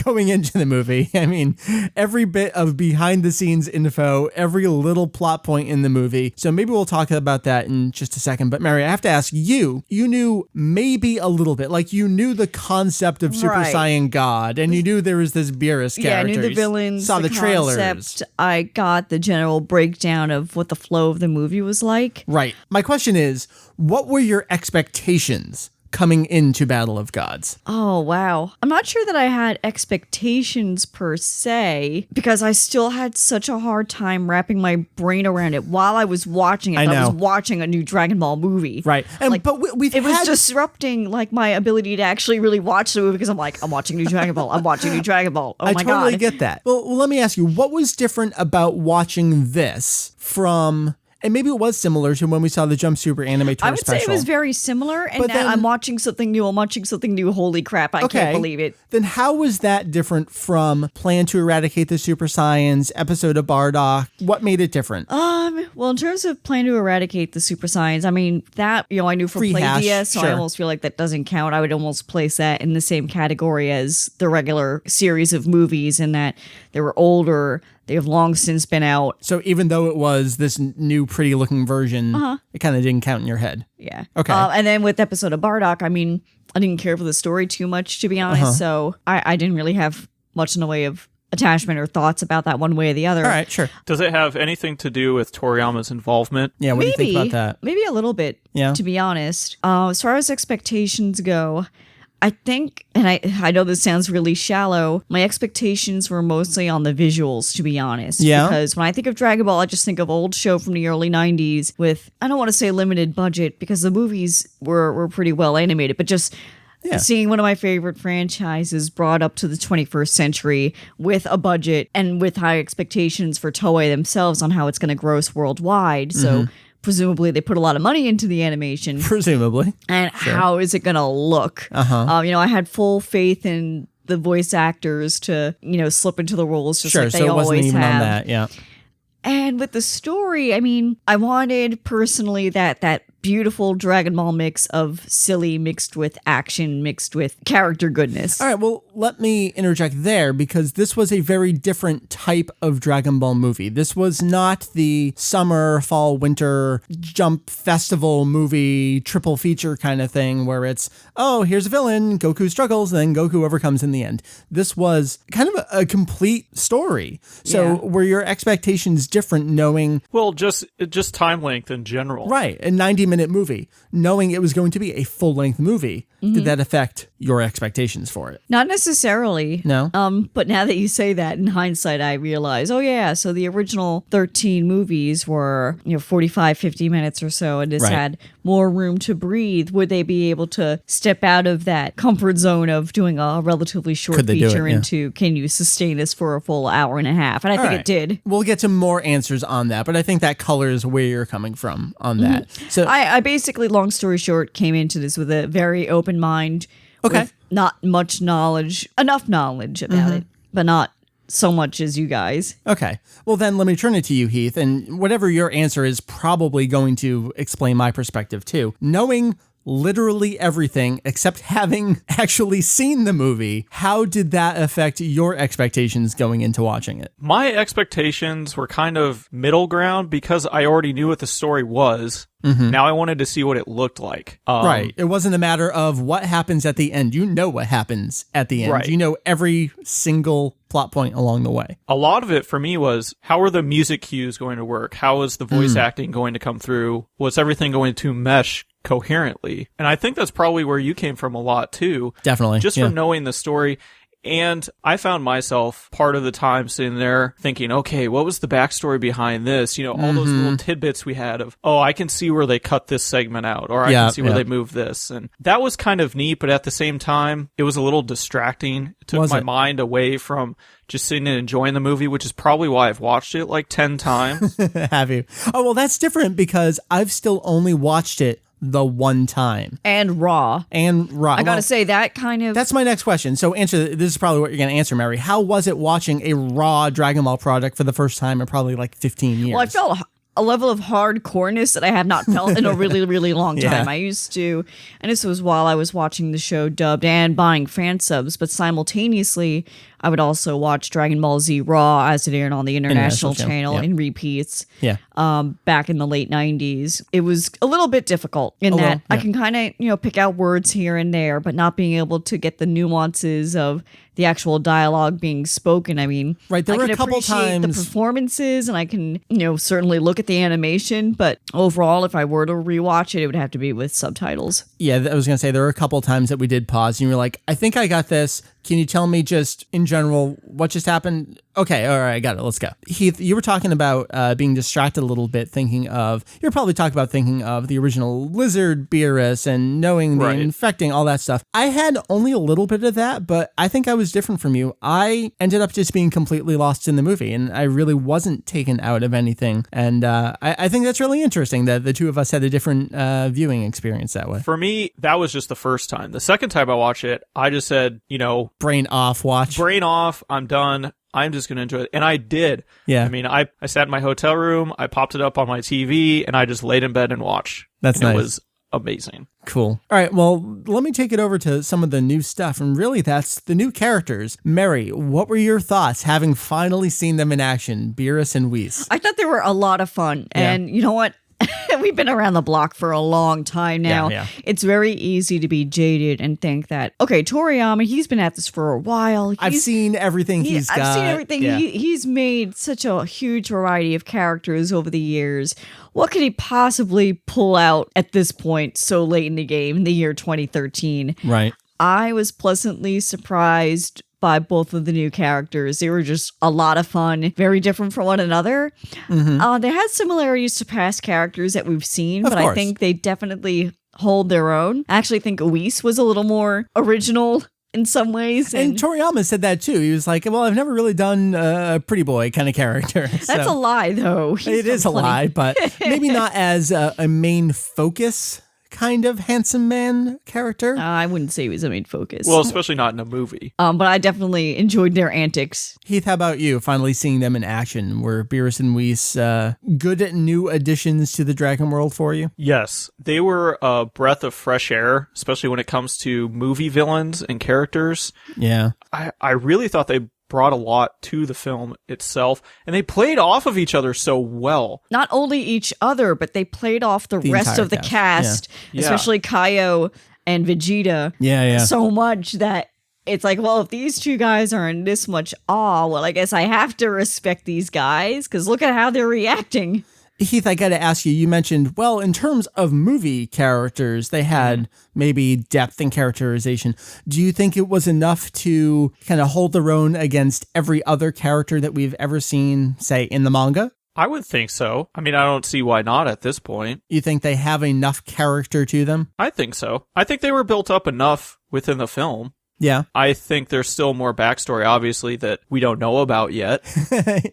going into the movie. I mean, every bit of behind the scenes info, every little plot point in the movie. So maybe we'll talk about that in just a second. But Meri, I have to ask you knew maybe a little bit, like you knew the concept of Super Saiyan God and you knew there was this Beerus character. Yeah, I knew the villains, saw the trailers. Concept. I got the general breakdown of what the flow of the movie was like. Right. My question is, what were your expectations coming into Battle of Gods? Oh, wow. I'm not sure that I had expectations per se, because I still had such a hard time wrapping my brain around it while I was watching it. I was watching a new Dragon Ball movie. Right. And, like, but it was disrupting like my ability to actually really watch the movie, because I'm like, I'm watching new Dragon Ball. I'm watching new Dragon Ball. Oh my God. I totally get that. Well, let me ask you, what was different about watching this from... And maybe it was similar to when we saw the Jump Super Anime Tour I would special. say it was very similar, and now I'm watching something new. I'm watching something new. Holy crap, I can't believe it. Then how was that different from Plan to Eradicate the Super Saiyans, episode of Bardock? What made it different? Well, in terms of Plan to Eradicate the Super Saiyans, I mean, that, I knew from Play DS, so I almost feel like that doesn't count. I would almost place that in the same category as the regular series of movies, in that they were older. They have long since been out. So even though it was this new pretty looking version, it kind of didn't count in your head. Yeah. Okay. And then with episode of Bardock, I mean, I didn't care for the story too much, to be honest. So I didn't really have much in the way of attachment or thoughts about that one way or the other. All right, sure. Does it have anything to do with Toriyama's involvement? Yeah, what do you think about that? Maybe a little bit, to be honest. As far as expectations go, I think, and I know this sounds really shallow, my expectations were mostly on the visuals, to be honest. Yeah. Because when I think of Dragon Ball, I just think of old show from the early 90s with, I don't want to say limited budget, because the movies were pretty well animated, but just seeing one of my favorite franchises brought up to the 21st century with a budget and with high expectations for Toei themselves on how it's going to gross worldwide. So presumably they put a lot of money into the animation. Presumably. And how is it going to look? I had full faith in the voice actors to, slip into the roles just like they always have. Sure, so it wasn't even on that, yeah. And with the story, I mean, I wanted personally that beautiful Dragon Ball mix of silly mixed with action mixed with character goodness. All right, well, let me interject there because this was a very different type of Dragon Ball movie. This was not the summer, fall, winter jump festival movie triple feature kind of thing where it's, oh, here's a villain, Goku struggles, then Goku overcomes in the end. This was kind of a complete story. So were your expectations different knowing... Well, just time length in general. Right, a 90-minute movie, knowing it was going to be a full-length movie. Did that affect your expectations for it? Not necessarily. No? But now that you say that, in hindsight, I realize, oh yeah, so the original 13 movies were, 45, 50 minutes or so, and this had more room to breathe. Would they be able to step out of that comfort zone of doing a relatively short feature into, can you sustain this for a full hour and a half? And I think it did. We'll get to more answers on that, but I think that colors where you're coming from on that. So I basically, long story short, came into this with a very open mind. Okay. With not much knowledge, enough knowledge about it, but not so much as you guys. Okay. Well, then let me turn it to you, Heath, and whatever your answer is probably going to explain my perspective too. Knowing literally everything except having actually seen the movie, how did that affect your expectations going into watching it? My expectations were kind of middle ground because I already knew what the story was. Now I wanted to see what it looked like. Right. It wasn't a matter of what happens at the end. You know what happens at the end. Right. You know every single plot point along the way. A lot of it for me was, how are the music cues going to work? How is the voice acting going to come through? Was everything going to mesh coherently? And I think that's probably where you came from a lot too. Definitely. Just from knowing the story. And I found myself part of the time sitting there thinking, okay, what was the backstory behind this? All those little tidbits we had of, oh, I can see where they cut this segment out, or I can see where they moved this. And that was kind of neat, but at the same time, it was a little distracting. It took my mind away from just sitting and enjoying the movie, which is probably why I've watched it like 10 times. Have you? Oh, well, that's different because I've still only watched it the one time. And raw. I gotta say, that kind of... That's my next question. So this is probably what you're going to answer, Meri. How was it watching a raw Dragon Ball product for the first time in probably like 15 years? Well, I felt a level of hardcoreness that I have not felt in a really, really long time. I used to, and this was while I was watching the show dubbed and buying fan subs, but simultaneously, I would also watch Dragon Ball Z Raw as it aired on the International Channel in repeats. Back in the late 90s. It was a little bit difficult in that I can kind of, pick out words here and there, but not being able to get the nuances of the actual dialogue being spoken. I mean, there were a couple times the performances, and I can, certainly look at the animation, but overall, if I were to rewatch it, it would have to be with subtitles. Yeah, I was going to say there were a couple times that we did pause, and you were like, I think I got this. Can you tell me just in general what just happened? Okay, all right, I got it. Let's go. Heath, you were talking about being distracted a little bit, you're probably talking about thinking of the original Lizard Beerus and knowing the infecting, all that stuff. I had only a little bit of that, but I think I was different from you. I ended up just being completely lost in the movie, and I really wasn't taken out of anything. And I think that's really interesting that the two of us had a different viewing experience that way. For me, that was just the first time. The second time I watched it, I just said, brain off, watch. Brain off, I'm done. I'm just going to enjoy it. And I did. Yeah. I mean, I sat in my hotel room, I popped it up on my TV, and I just laid in bed and watched. That's nice. It was amazing. Cool. All right, well, let me take it over to some of the new stuff, and really that's the new characters. Meri, what were your thoughts having finally seen them in action, Beerus and Whis? I thought they were a lot of fun, and you know what? We've been around the block for a long time now. It's very easy to be jaded and think that, okay, Toriyama, he's been at this for a while. I've seen everything he's got. I've seen everything. He's made such a huge variety of characters over the years. What could he possibly pull out at this point so late in the game, in the year 2013? Right. I was pleasantly surprised by both of the new characters. They were just a lot of fun, very different from one another. They had similarities to past characters that we've seen, but I think they definitely hold their own. I actually think Whis was a little more original in some ways. And Toriyama said that too. He was like, well, I've never really done a pretty boy kind of character. That's a lie, though. It is a lie, but maybe not as a main focus kind of handsome man character. I wouldn't say he was a main focus. Well, especially not in a movie. But I definitely enjoyed their antics. Heath, how about you? Finally seeing them in action. Were Beerus and Whis good new additions to the Dragon World for you? Yes, they were a breath of fresh air, especially when it comes to movie villains and characters. Yeah. I really thought they brought a lot to the film itself, and they played off of each other so well. Not only each other, but they played off the rest entire of the cast, Yeah. especially Kaio and Vegeta, so much that it's like, well, if these two guys are in this much awe, well, I guess I have to respect these guys, because look at how they're reacting. Heath, I got to ask you, you mentioned, well, in terms of movie characters, they had maybe depth and characterization. Do you think it was enough to kind of hold their own against every other character that we've ever seen, say, in the manga? I would think so. I mean, I don't see why not at this point. You think they have enough character to them? I think so. I think they were built up enough within the film. Yeah. I think there's still more backstory, obviously, that we don't know about yet.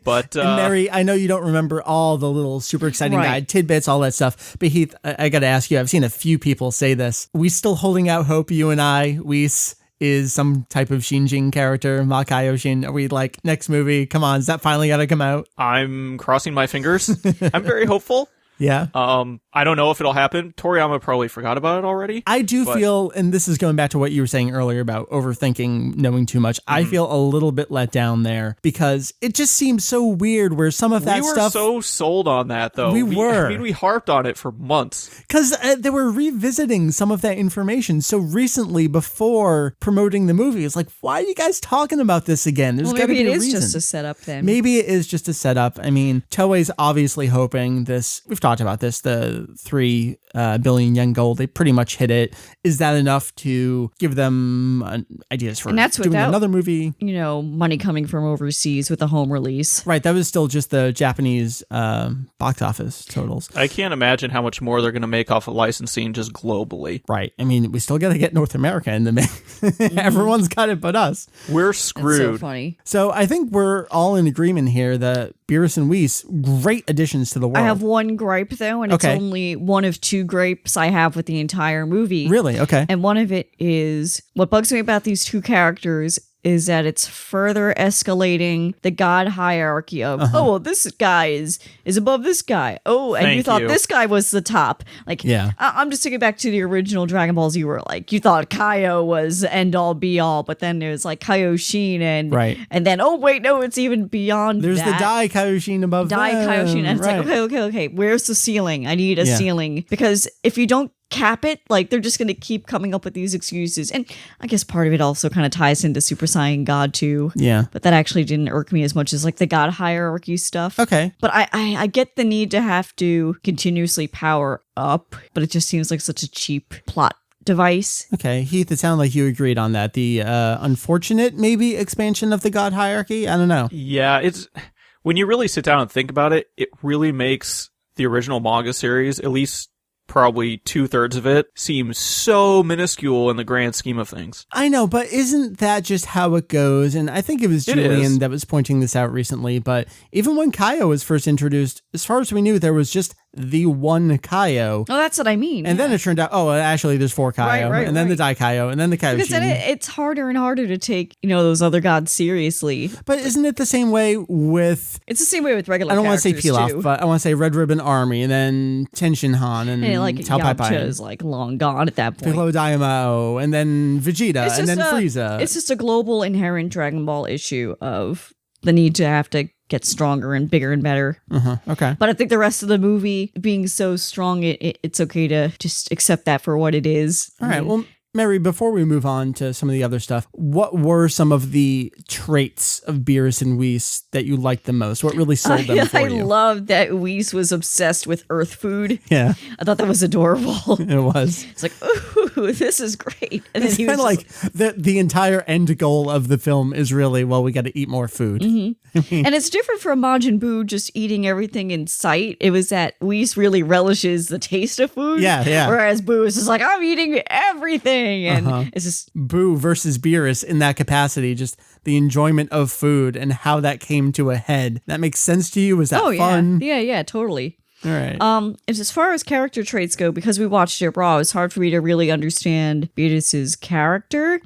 But And Meri, I know you don't remember all the little super exciting Right. guide tidbits, all that stuff. But Heath, I got to ask you, I've seen a few people say this. We still holding out hope, you and I, Whis is some type of Shinjin character, Makayo Shin. Are we like, next movie, come on, is that finally got to come out? I'm crossing my fingers. I'm very hopeful. Yeah. I don't know if it'll happen. Toriyama probably forgot about it already. I do feel, and this is going back to what you were saying earlier about overthinking, knowing too much. I feel a little bit let down there because it just seems so weird where some of that we were stuff. so sold on that, though. We were. I mean, we harped on it for months. Because they were revisiting some of that information so recently before promoting the movie. It's like, why are you guys talking about this again? There's Well, got to maybe be it a is reason. just a setup then. Maybe it is just a setup. I mean, Toei's obviously hoping this. We've talked about this. The 3 billion yen goal. They pretty much hit it. Is that enough to give them ideas for And that's doing without- another movie? You know, money coming from overseas with a home release. Right. That was still just the Japanese box office totals. I can't imagine how much more they're going to make off of licensing just globally. Right. I mean, we still got to get North America in the mix. Everyone's got it but us. We're That's screwed. so funny. So I think we're all in agreement here that Beerus and Whis, great additions to the world. I have one gripe though, and it's Okay. only one of 2 gripes I have with the entire movie. Really? Okay. And one of it is what bugs me about these 2 characters is that it's further escalating the god hierarchy of, oh, well, this guy is above this guy. Oh, and you Thank thought you. this guy was the top. Like, Yeah. I'm just thinking back to the original Dragon Ball Z where, like, you thought Kaio was end all be all, but then there's like Kaioshin Right. and then, oh, wait, no, it's even beyond There's that. the Dai Kaioshin above Dai them. Kaioshin. And it's Right. like, okay. Where's the ceiling? I need a Yeah. ceiling. Because if you don't cap it, like they're just going to keep coming up with these excuses. And I guess part of it also kind of ties into Super Saiyan God too. Yeah. But that actually didn't irk me as much as like the God hierarchy stuff. Okay. But I get the need to have to continuously power up, but it just seems like such a cheap plot device. Okay. Heath, it sounded like you agreed on that. The unfortunate, maybe, expansion of the god hierarchy? I don't know. Yeah, it's when you really sit down and think about it, it really makes the original manga series, at least probably 2/3 of it, seem so minuscule in the grand scheme of things. I know, but isn't that just how it goes? And I think it was It Julian is. that was pointing this out recently, but even when Kaio was first introduced, as far as we knew, there was just the one Kaio. Oh, that's what I mean. And then it turned out, oh, actually, there's 4 Kaio, Right, and then the right. Dai Kaio, and then the because then Kaioshin. it's harder and harder to take, you know, those other gods seriously. But isn't it the same way with, It's the same way with regular I don't want to say characters, Pilaf, too. but I want to say Red Ribbon Army, and then Tenshinhan, and And like Tao Pai Pai, Yamcha is like long gone at that point. Piccolo Daimao, and then Vegeta, It's and then just a- Frieza. It's just a global inherent Dragon Ball issue of the need to have to get stronger and bigger and better. Okay. But I think the rest of the movie being so strong, it's okay to just accept that for what it is. All right. Well, Meri, before we move on to some of the other stuff, what were some of the traits of Beerus and Whis that you liked the most? What really sold them for I you? loved that Whis was obsessed with Earth food. Yeah, I thought that was adorable. it was. It's like, ooh, this is great. And It's then he kind was of like the entire end goal of the film is really, well, we got to eat more food. and it's different from Majin Buu just eating everything in sight. It was that Whis really relishes the taste of food. Yeah. Whereas Buu is just like, I'm eating everything. And it's just, Boo versus Beerus in that capacity, just the enjoyment of food and how that came to a head. That makes sense to you? Was that oh, fun? yeah, totally. All right. As far as character traits go, because we watched it raw, it's hard for me to really understand Beatrice's character,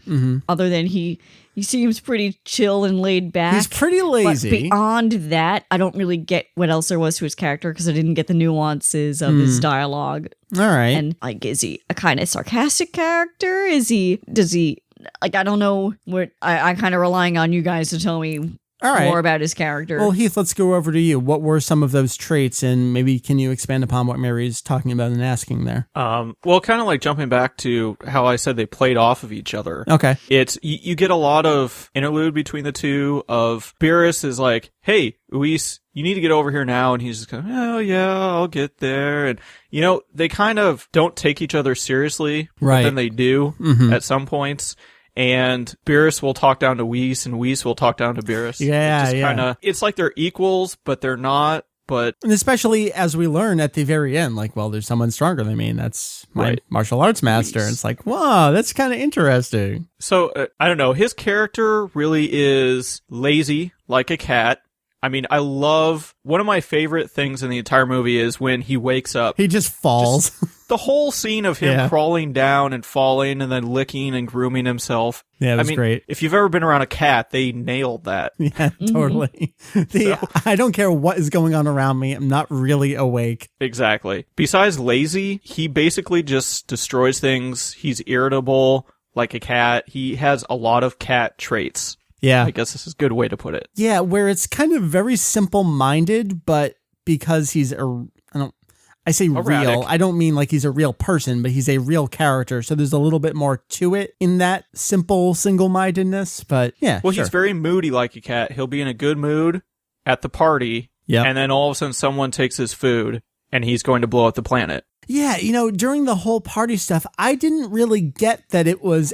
other than he seems pretty chill and laid back. He's pretty lazy. But beyond that, I don't really get what else there was to his character because I didn't get the nuances of his dialogue. All right. And like, is he a kind of sarcastic character? Does he, like, I don't know what, I kind of relying on you guys to tell me more about his character. Well, Heath, let's go over to you. What were some of those traits, and maybe can you expand upon what Mary's talking about and asking there? Well, kind of like jumping back to how I said they played off of each other. Okay. It's, you get a lot of interlude between the two of Beerus is like, hey, Uis, you need to get over here now. And he's just kind of, oh yeah, I'll get there. And, you know, they kind of don't take each other seriously. Right. But then they do at some points. And Beerus will talk down to Whis, and Whis will talk down to Beerus. Yeah, Kinda, it's like they're equals, but they're not. But and especially as we learn at the very end, like, well, there's someone stronger than me, and that's my martial arts master. Whis. It's like, wow, that's kind of interesting. So, I don't know. His character really is lazy, like a cat. I mean, I love, one of my favorite things in the entire movie is when he wakes up. He just falls. The whole scene of him crawling down and falling and then licking and grooming himself. Yeah, it was great. If you've ever been around a cat, they nailed that. Yeah, totally. I don't care what is going on around me. I'm not really awake. Exactly. Besides lazy, he basically just destroys things. He's irritable like a cat. He has a lot of cat traits. Yeah. I guess this is a good way to put it. Yeah, where it's kind of very simple-minded, but because he's I say erratic. Real. I don't mean like he's a real person, but he's a real character. So there's a little bit more to it in that simple single-mindedness. But yeah, well, he's very moody like a cat. He'll be in a good mood at the party, and then all of a sudden someone takes his food, and he's going to blow up the planet. Yeah, you know, during the whole party stuff, I didn't really get that it was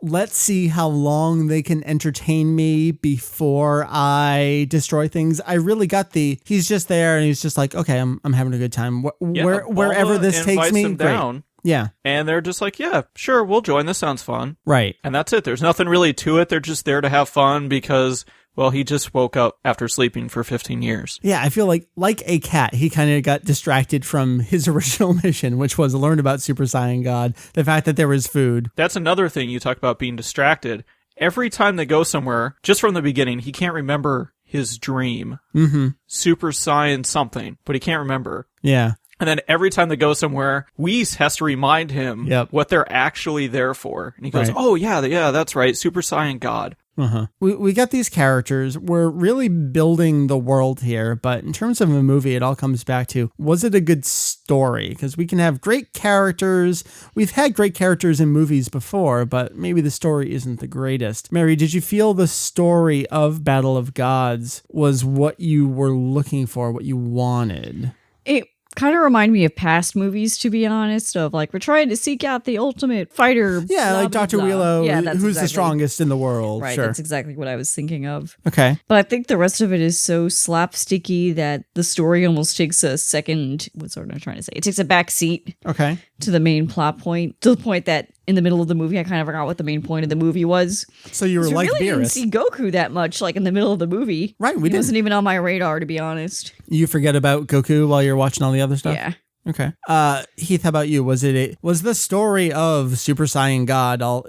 let's see how long they can entertain me before I destroy things. I really got he's just there and he's just like, okay, I'm having a good time. Wherever this takes me, them down. Yeah. And they're just like, yeah, sure, we'll join. This sounds fun. Right. And that's it. There's nothing really to it. They're just there to have fun because, well, he just woke up after sleeping for 15 years. Yeah, I feel like a cat, he kind of got distracted from his original mission, which was learn about Super Saiyan God, the fact that there was food. That's another thing you talk about being distracted. Every time they go somewhere, just from the beginning, he can't remember his dream. Mm-hmm. Super Saiyan something, but he can't remember. Yeah. And then every time they go somewhere, Whis has to remind him what they're actually there for. And he goes, oh, yeah, that's right. Super Saiyan God. Uh-huh. We got these characters. We're really building the world here, but in terms of a movie, it all comes back to, was it a good story? Because we can have great characters. We've had great characters in movies before, but maybe the story isn't the greatest. Meri, did you feel the story of Battle of Gods was what you were looking for, what you wanted? It kind of remind me of past movies, to be honest, of like, we're trying to seek out the ultimate fighter. Yeah, blah, like blah, Dr. blah. Wheelo, yeah, who's the strongest in the world. Right, Sure. that's exactly what I was thinking of. Okay. But I think the rest of it is so slapsticky that the story almost takes a second, what's what I'm trying to say? It takes a back seat to the main plot point, to the point that in the middle of the movie, I kind of forgot what the main point of the movie was. So you were like really didn't Beerus. see Goku that much, like in the middle of the movie. Right, we He wasn't even on my radar, to be honest. You forget about Goku while you're watching all the other stuff? Yeah. Okay. Heath, how about you? Was the story of Super Saiyan God all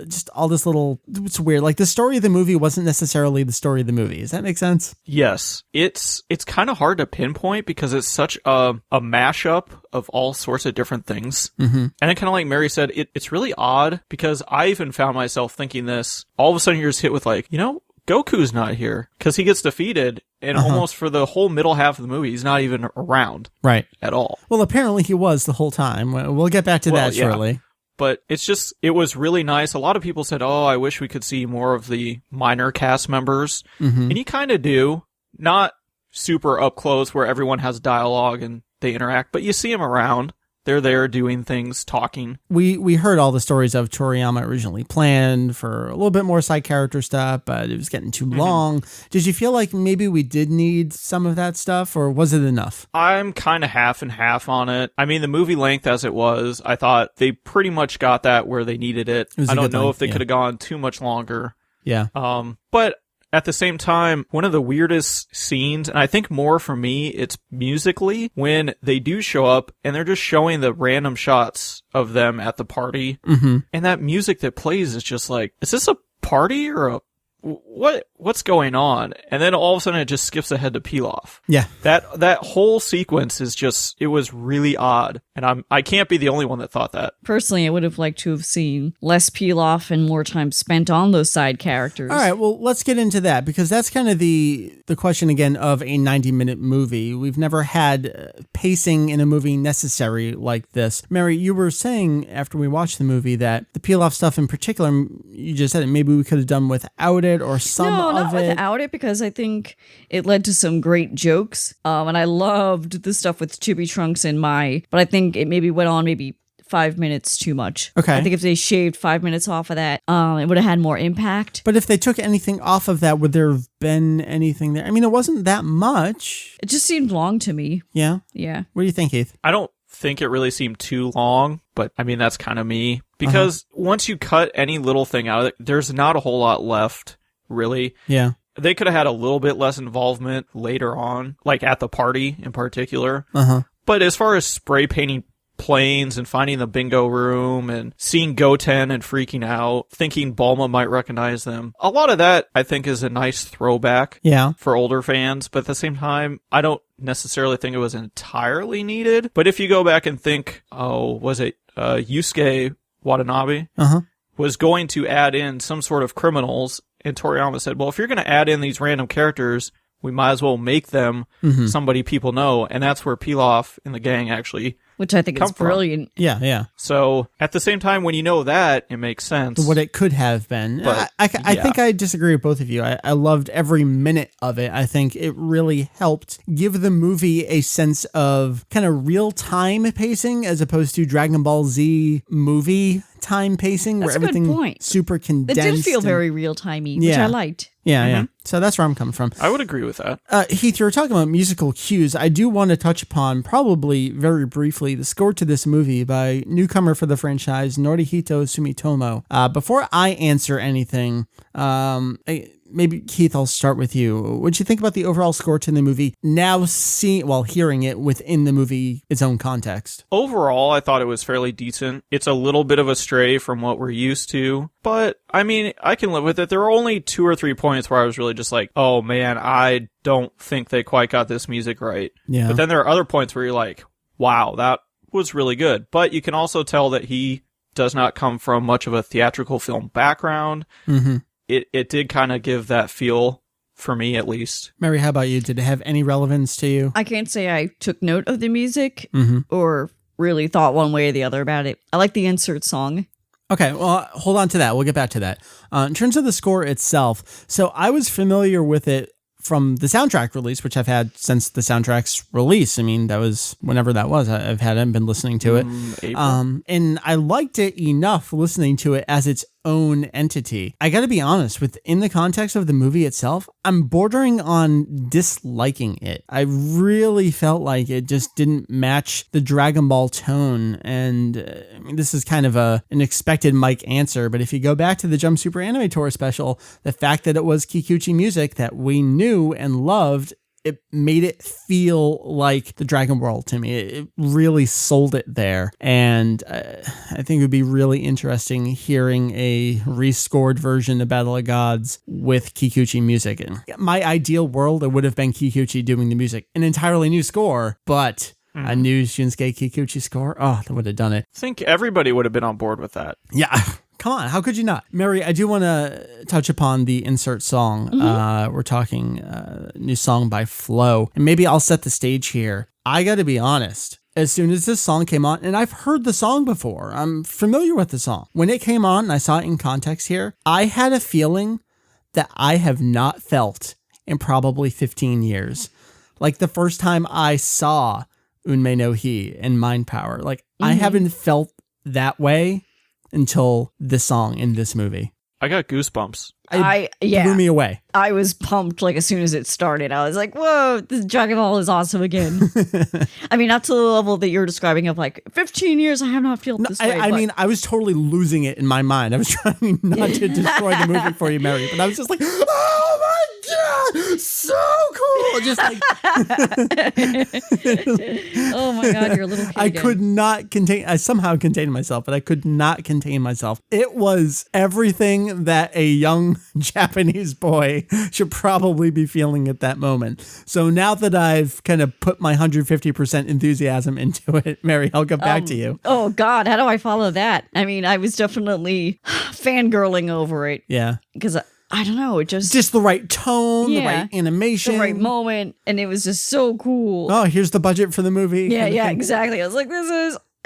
this little, it's weird. Like the story of the movie wasn't necessarily the story of the movie. Does that make sense? Yes. It's kind of hard to pinpoint because it's such a mashup of all sorts of different things. Mm-hmm. And then kind of like Meri said, it's really odd because I even found myself thinking this, all of a sudden you're just hit with like, Goku's not here because he gets defeated and almost for the whole middle half of the movie, he's not even around at all. Well, apparently he was the whole time. We'll get back to that shortly. Yeah. But it was really nice. A lot of people said, oh, I wish we could see more of the minor cast members. Mm-hmm. And you kind of do. Not super up close where everyone has dialogue and they interact, but you see them around. They're there doing things, talking. We heard all the stories of Toriyama originally planned for a little bit more side character stuff, but it was getting too long. Did you feel like maybe we did need some of that stuff, or was it enough? I'm kind of half and half on it. I mean, the movie length as it was, I thought they pretty much got that where they needed it. I don't know if they could have gone too much longer. Yeah. But at the same time, one of the weirdest scenes, and I think more for me, it's musically, when they do show up and they're just showing the random shots of them at the party. Mm-hmm. And that music that plays is just like, is this a party or a what's going on? And then all of a sudden it just skips ahead to Pilaf. Yeah. That whole sequence is just, it was really odd. And I can't be the only one that thought that. Personally, I would have liked to have seen less Pilaf and more time spent on those side characters. All right, well, let's get into that, because that's kind of the question again of a 90-minute movie. We've never had pacing in a movie necessary like this. Meri, you were saying after we watched the movie that the Pilaf stuff in particular, you just said it, maybe we could have done without it or some no, of not it. without it, because I think it led to some great jokes. And I loved the stuff with Chibi Trunks and Mai, but I think it maybe went on maybe 5 minutes too much. Okay. I think if they shaved 5 minutes off of that, it would have had more impact. But if they took anything off of that, would there have been anything there? I mean, it wasn't that much. It just seemed long to me. Yeah? Yeah. What do you think, Heath? I don't think it really seemed too long, but I mean, that's kind of me. Because once you cut any little thing out of it, there's not a whole lot left, really. Yeah. They could have had a little bit less involvement later on, like at the party in particular. Uh-huh. But as far as spray painting planes and finding the bingo room and seeing Goten and freaking out, thinking Bulma might recognize them, a lot of that I think is a nice throwback for older fans. But at the same time, I don't necessarily think it was entirely needed. But if you go back and think, was it Yusuke Watanabe was going to add in some sort of criminals, and Toriyama said, well, if you're going to add in these random characters, we might as well make them somebody people know. And that's where Pilaf and the gang actually which I think is brilliant. Yeah, yeah. So at the same time, when you know that, it makes sense. What it could have been. But, I think I disagree with both of you. I loved every minute of it. I think it really helped give the movie a sense of kind of real-time pacing as opposed to Dragon Ball Z movie time pacing. That's where everything a good point. Super condensed. It did feel very real-timey, which I liked. Yeah, yeah. So that's where I'm coming from. I would agree with that. Heath, you were talking about musical cues. I do want to touch upon, probably very briefly, the score to this movie by newcomer for the franchise, Norihito Sumitomo. Before I answer anything, maybe Keith, I'll start with you. What'd you think about the overall score to the movie now hearing it within the movie, its own context? Overall, I thought it was fairly decent. It's a little bit of a stray from what we're used to, but I mean, I can live with it. There were only 2 or 3 points where I was really just like, oh man, I don't think they quite got this music right. Yeah. But then there are other points where you're like, wow, that was really good. But you can also tell that he does not come from much of a theatrical film background. Mm-hmm. It did kind of give that feel, for me at least. Meri, how about you? Did it have any relevance to you? I can't say I took note of the music or really thought one way or the other about it. I like the insert song. Okay, well, hold on to that. We'll get back to that. In terms of the score itself, so I was familiar with it from the soundtrack release, which I've had since the soundtrack's release. I mean, that was whenever that was. I've had it, been listening to it. April. And I liked it enough listening to it as its own entity. I gotta be honest, within the context of the movie itself, I'm bordering on disliking it. I really felt like it just didn't match the Dragon Ball tone. And I mean, this is kind of an expected Mike answer, but if you go back to the Jump Super Anime Tour special, the fact that it was Kikuchi music that we knew and loved, it made it feel like the Dragon Ball to me. It really sold it there. And I think it would be really interesting hearing a rescored version of Battle of Gods with Kikuchi music. In my ideal world, it would have been Kikuchi doing the music. An entirely new score, but a new Shinsuke Kikuchi score. Oh, that would have done it. I think everybody would have been on board with that. Yeah. Come on, how could you not? Meri, I do want to touch upon the insert song. We're talking new song by Flo. And maybe I'll set the stage here. I got to be honest. As soon as this song came on, and I've heard the song before, I'm familiar with the song. When it came on and I saw it in context here, I had a feeling that I have not felt in probably 15 years. Like the first time I saw Unmei no Hi and Mind Power. Like I haven't felt that way until this song in this movie. I got goosebumps. It blew me away. I was pumped like as soon as it started. I was like, whoa, this Dragon Ball is awesome again. I mean, not to the level that you're describing of like 15 years, I have not felt this way. I mean, I was totally losing it in my mind. I was trying not to destroy the movie for you, Mary, but I was just like, oh my God, so cool. Just like, oh my God, you're a little kid I again. could not contain, I somehow contained myself, but I could not contain myself. It was everything that a young Japanese boy should probably be feeling at that moment. So now that I've kind of put my 150% enthusiasm into it, Mary, I'll get back to you. Oh God, how do I follow that? I mean, I was definitely fangirling over it. Yeah. Because I don't know, it just the right tone, the Yeah. right animation. the right moment, and it was just so cool. Oh, here's the budget for the movie. Yeah, kind of yeah, thing. exactly. I was like,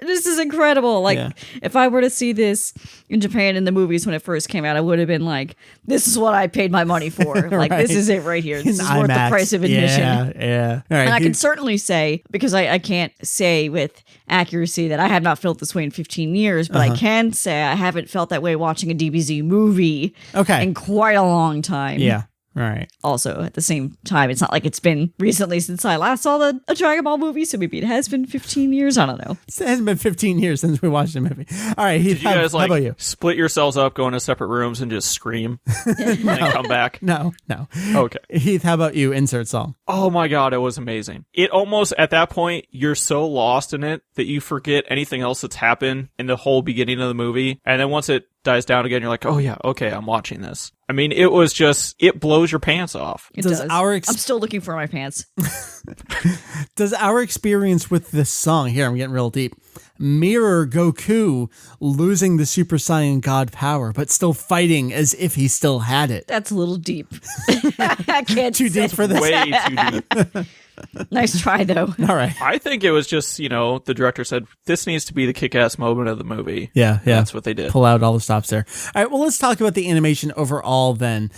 this is incredible. Like, Yeah. if I were to see this in Japan in the movies when it first came out, I would have been like, this is what I paid my money for. Like, Right. this is it right here. This In is worth the IMAX. price of admission. Yeah. All right. And I can certainly say, because I can't say with accuracy that I have not felt this way in 15 years, but I can say I haven't felt that way watching a DBZ movie Okay. in quite a long time. Yeah. All right. Also, at the same time, it's not like it's been recently since I last saw a Dragon Ball movie, so maybe it has been 15 years. I don't know. It hasn't been 15 years since we watched the movie. All right. Heath, Did you guys how about you? split yourselves up, go into separate rooms, and just scream, and then come back? No. Okay. Heath, how about you? Insert song. Oh my God, it was amazing. It almost, at that point, you're so lost in it that you forget anything else that's happened in the whole beginning of the movie. And then once it dies down again, you're like, oh yeah, okay, I'm watching this. I mean, it was just, it blows your pants off. It Does does. our I'm still looking for my pants. Does our experience with this song, here I'm getting real deep, mirror Goku losing the Super Saiyan God power, but still fighting as if he still had it? That's a little deep. I can't Too say. deep for this? Way too deep. Nice try, though. All right. I think it was just, the director said, this needs to be the kick-ass moment of the movie. Yeah. That's what they did. Pull out all the stops there. All right, well, let's talk about the animation overall then.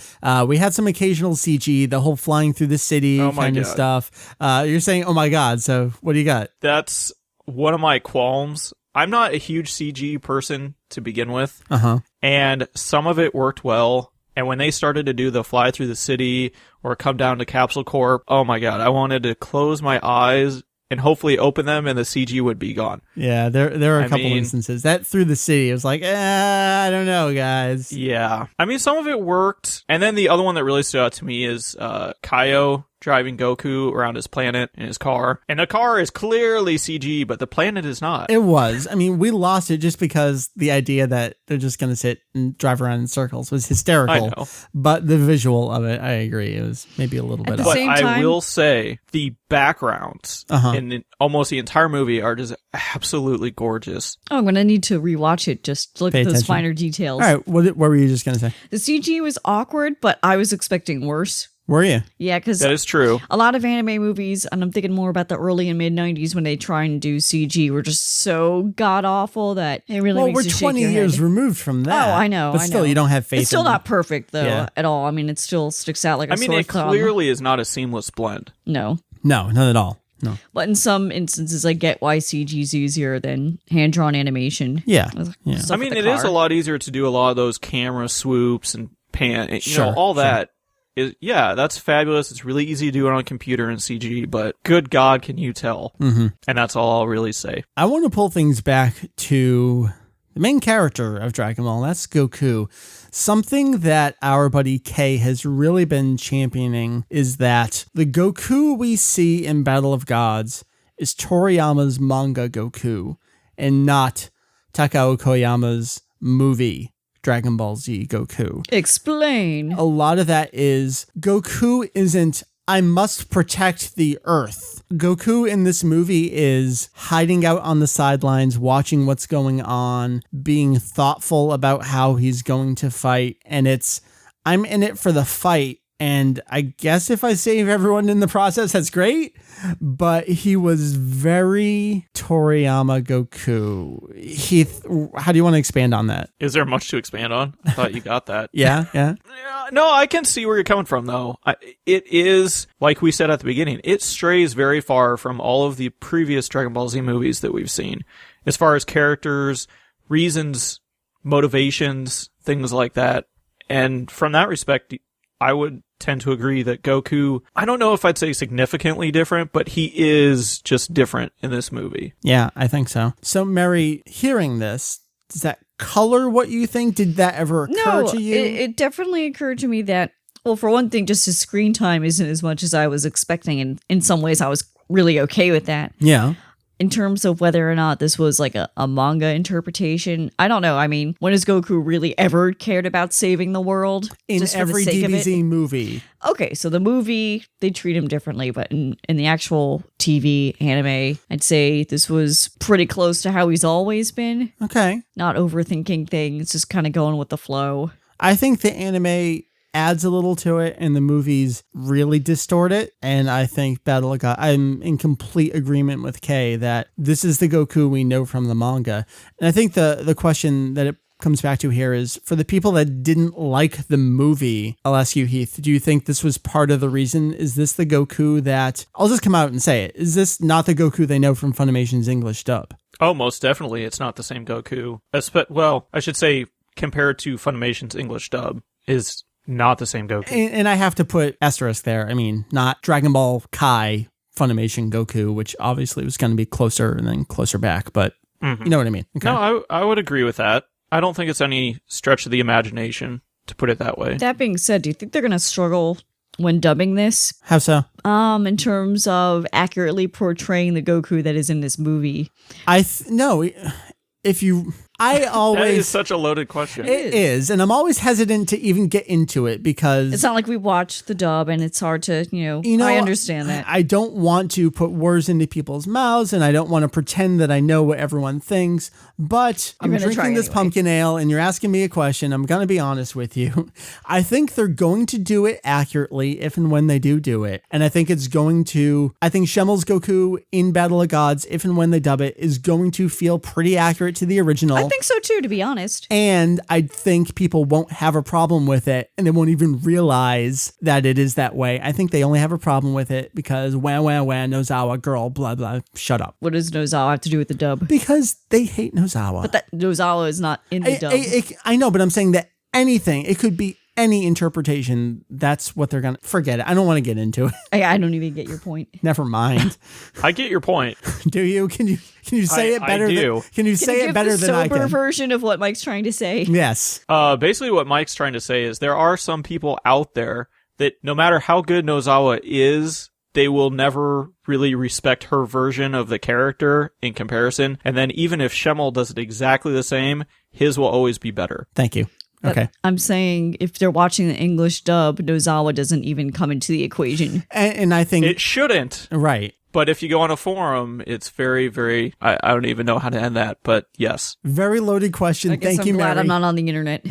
We had some occasional CG, the whole flying through the city Oh my kind of God. stuff. You're saying, oh my God, so what do you got? That's one of my qualms. I'm not a huge CG person to begin with. Uh-huh. And some of it worked well. And when they started to do the fly through the city or come down to Capsule Corp, oh my God, I wanted to close my eyes and hopefully open them and the CG would be gone. Yeah, there are a I couple mean- instances. That through the city, it was like, I don't know, guys. Yeah. I mean, some of it worked. And then the other one that really stood out to me is Kaio driving Goku around his planet in his car. And the car is clearly CG, but the planet is not. It was. I mean, we lost it just because the idea that they're just going to sit and drive around in circles was hysterical. I know. But the visual of it, I agree, it was maybe a little bit the off. But same I time- will say the backgrounds Uh-huh. in almost the entire movie are just absolutely gorgeous. Oh, I'm going to need to rewatch it just to look Pay at those attention. finer details. All right, what were you just going to say? The CG was awkward, but I was expecting worse. Were you? Yeah, because That is true. a lot of anime movies, and I'm thinking more about the early and mid 90s when they try and do CG, were just so god awful that it really Well, makes we're you shake 20 your years head. removed from that. Oh, I know. But I still, know. you don't have faith It's still in not perfect though Yeah. at all. I mean, it still sticks out like a I mean, sore it thumb. clearly is not a seamless blend. No, No, not at all. No. but in some instances, I get why CG is easier than hand drawn animation. Yeah. Yeah. Stuff I with mean, the it is car. a lot easier to do a lot of those camera swoops and Sure, all that. Yeah, that's fabulous. It's really easy to do it on a computer in CG, but good God, can you tell? Mm-hmm. And that's all I'll really say. I want to pull things back to the main character of Dragon Ball. That's Goku. Something that our buddy Kay has really been championing is that the Goku we see in Battle of Gods is Toriyama's manga Goku and not Takao Koyama's movie Dragon Ball Z Goku. Explain. A lot of that is Goku isn't, I must protect the Earth. Goku in this movie is hiding out on the sidelines, watching what's going on, being thoughtful about how he's going to fight. And it's, I'm in it for the fight. And I guess if I save everyone in the process, that's great. But he was very Toriyama Goku. Heath, how do you want to expand on that? Is there much to expand on? I thought you got that. Yeah. Yeah, no, I can see where you're coming from, though. It is, like we said at the beginning, it strays very far from all of the previous Dragon Ball Z movies that we've seen. As far as characters, reasons, motivations, things like that. And from that respect, I would tend to agree that Goku, I don't know if I'd say significantly different, but he is just different in this movie. Yeah, I think so. So, Meri, hearing this, does that color what you think? Did that ever occur to you? It definitely occurred to me that, well, for one thing, just his screen time isn't as much as I was expecting. And in some ways, I was really okay with that. Yeah. In terms of whether or not this was like a manga interpretation, I don't know. I mean, when has Goku really ever cared about saving the world? In just for every the sake of it? DBZ movie. Okay, so the movie, they treat him differently, but in the actual TV anime, I'd say this was pretty close to how he's always been. Okay. Not overthinking things, just kind of going with the flow. I think the anime adds a little to it and the movies really distort it. And I think Battle of God, I'm in complete agreement with Kay that this is the Goku we know from the manga. And I think the question that it comes back to here is for the people that didn't like the movie, I'll ask you, Heath, do you think this was part of the reason? Is this the Goku that, I'll just come out and say it, is this not the Goku they know from Funimation's English dub? Oh, most definitely. It's not the same Goku. Well, I should say compared to Funimation's English dub is not the same Goku. And I have to put asterisk there. I mean, not Dragon Ball Kai Funimation Goku, which obviously was going to be closer and then closer back, but you know what I mean. Okay. No, I would agree with that. I don't think it's any stretch of the imagination, to put it that way. That being said, do you think they're going to struggle when dubbing this? How so? In terms of accurately portraying the Goku that is in this movie. No, if you... I always... That is such a loaded question. It is, and I'm always hesitant to even get into it because... It's not like we watched the dub and it's hard to, I understand that. I don't want to put words into people's mouths and I don't want to pretend that I know what everyone thinks, but I'm drinking this pumpkin ale and you're asking me a question. I'm going to be honest with you. I think they're going to do it accurately if and when they do it. And I think it's going to... I think Shemel's Goku in Battle of Gods, if and when they dub it, is going to feel pretty accurate to the original. I think so too, to be honest. And I think people won't have a problem with it and they won't even realize that it is that way. I think they only have a problem with it because wah, Nozawa, girl, blah, blah, shut up. What does Nozawa have to do with the dub? Because they hate Nozawa. But that Nozawa is not in the dub. I know, but I'm saying that anything, it could be any interpretation, that's what they're going to... Forget it. I don't want to get into it. I don't even get your point. Never mind. I get your point. Do you? Can you say it better? I do. Can you say it better than I can? Sober version of what Mike's trying to say. Yes. Basically what Mike's trying to say is there are some people out there that no matter how good Nozawa is, they will never really respect her version of the character in comparison. And then even if Schemmel does it exactly the same, his will always be better. Thank you. Okay. I'm saying if they're watching the English dub, Nozawa doesn't even come into the equation. And I think... It shouldn't. Right. But if you go on a forum, it's very, very... I don't even know how to end that, but yes. Very loaded question. Thank you, Meri. I'm glad I'm not on the internet.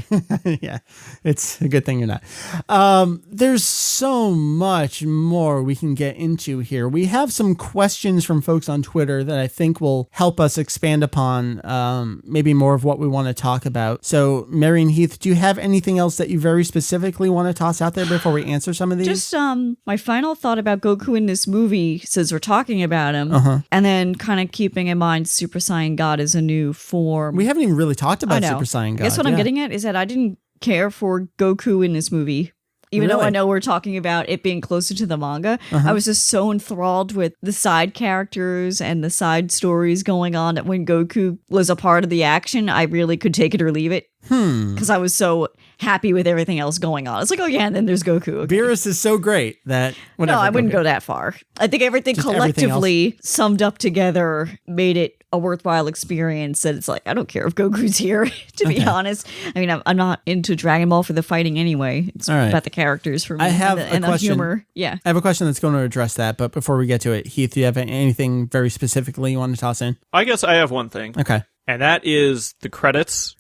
Yeah, it's a good thing you're not. There's so much more we can get into here. We have some questions from folks on Twitter that I think will help us expand upon maybe more of what we want to talk about. So, Meri and Heath, do you have anything else that you very specifically want to toss out there before we answer some of these? Just my final thought about Goku in this movie, since we're talking about him, and then kind of keeping in mind Super Saiyan God is a new form. We haven't even really talked about Super Saiyan God. I guess what I'm getting at is that I didn't care for Goku in this movie. Even though I know we're talking about it being closer to the manga, I was just so enthralled with the side characters and the side stories going on that when Goku was a part of the action, I really could take it or leave it. Because I was so happy with everything else going on. It's like, oh yeah, and then there's Goku. Okay. Beerus is so great that whatever. No, I wouldn't go that far. I think everything just collectively summed up together made it a worthwhile experience. That it's like, I don't care if Goku's here, to be honest. I mean, I'm not into Dragon Ball for the fighting anyway. It's about the characters for me. I have and the humor. Yeah. I have a question that's going to address that, but before we get to it, Heath, do you have anything very specifically you want to toss in? I guess I have one thing. Okay. And that is the credits.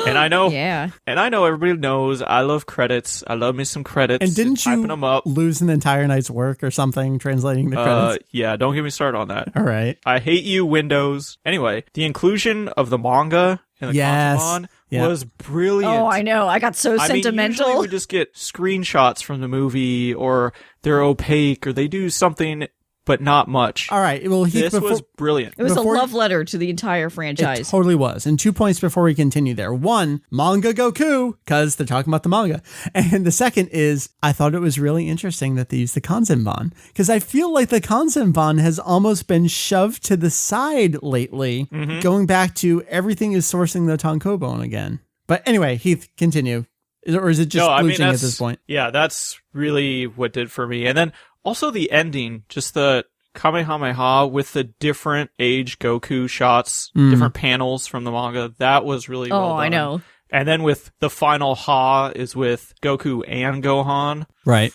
And I know, and I know everybody knows I love credits. I love me some credits. And didn't you them up. lose an entire night's work or something translating the credits? Yeah, don't get me started on that. All right. I hate you, Windows. Anyway, the inclusion of the manga and the Kanzenshuu was brilliant. Oh, I know. I got so sentimental. Usually we just get screenshots from the movie or they're opaque or they do something but not much. All right. Well, Heath, This was brilliant. It was Before- a love letter to the entire It franchise. totally was. And 2 points before we continue there. One, manga Goku, because they're talking about the manga. And the second is, I thought it was really interesting that they used the Kanzenban, because I feel like the Kanzenban has almost been shoved to the side lately, going back to everything is sourcing the tankobon again. But anyway, Heath, continue. Or is it just bleaching at this point? Yeah, that's really what did for me. And then also the ending, just the Kamehameha with the different age Goku shots, different panels from the manga. That was really well done. I know. And then with the final Ha is with Goku and Gohan. Right.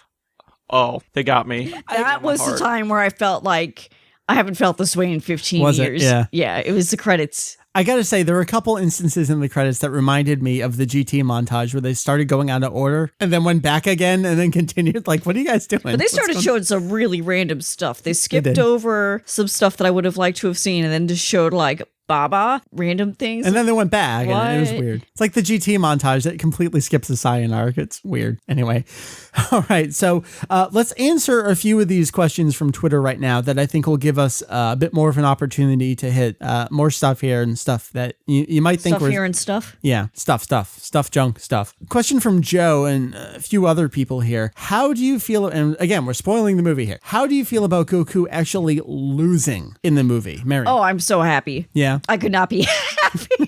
Oh, they got me. That was the time where I felt like I haven't felt this way in 15 Was it? years. Yeah. Yeah, it was the credits. I gotta say, there were a couple instances in the credits that reminded me of the GT montage where they started going out of order and then went back again and then continued. Like, what are you guys doing? But they started showing some really random stuff. They skipped did. over some stuff that I would have liked to have seen and then just showed like Baba, random things. And then they went back, and it was What? weird. It's like the GT montage that completely skips the Saiyan arc. It's weird. Anyway, all right. So let's answer a few of these questions from Twitter right now that I think will give us a bit more of an opportunity to hit more stuff here and stuff that you might think stuff here and stuff. Yeah, stuff, junk, stuff. Question from Joe and a few other people here. How do you feel, and again, we're spoiling the movie here. How do you feel about Goku actually losing in the movie? Mary? Oh, I'm so happy. Yeah. I could not be happier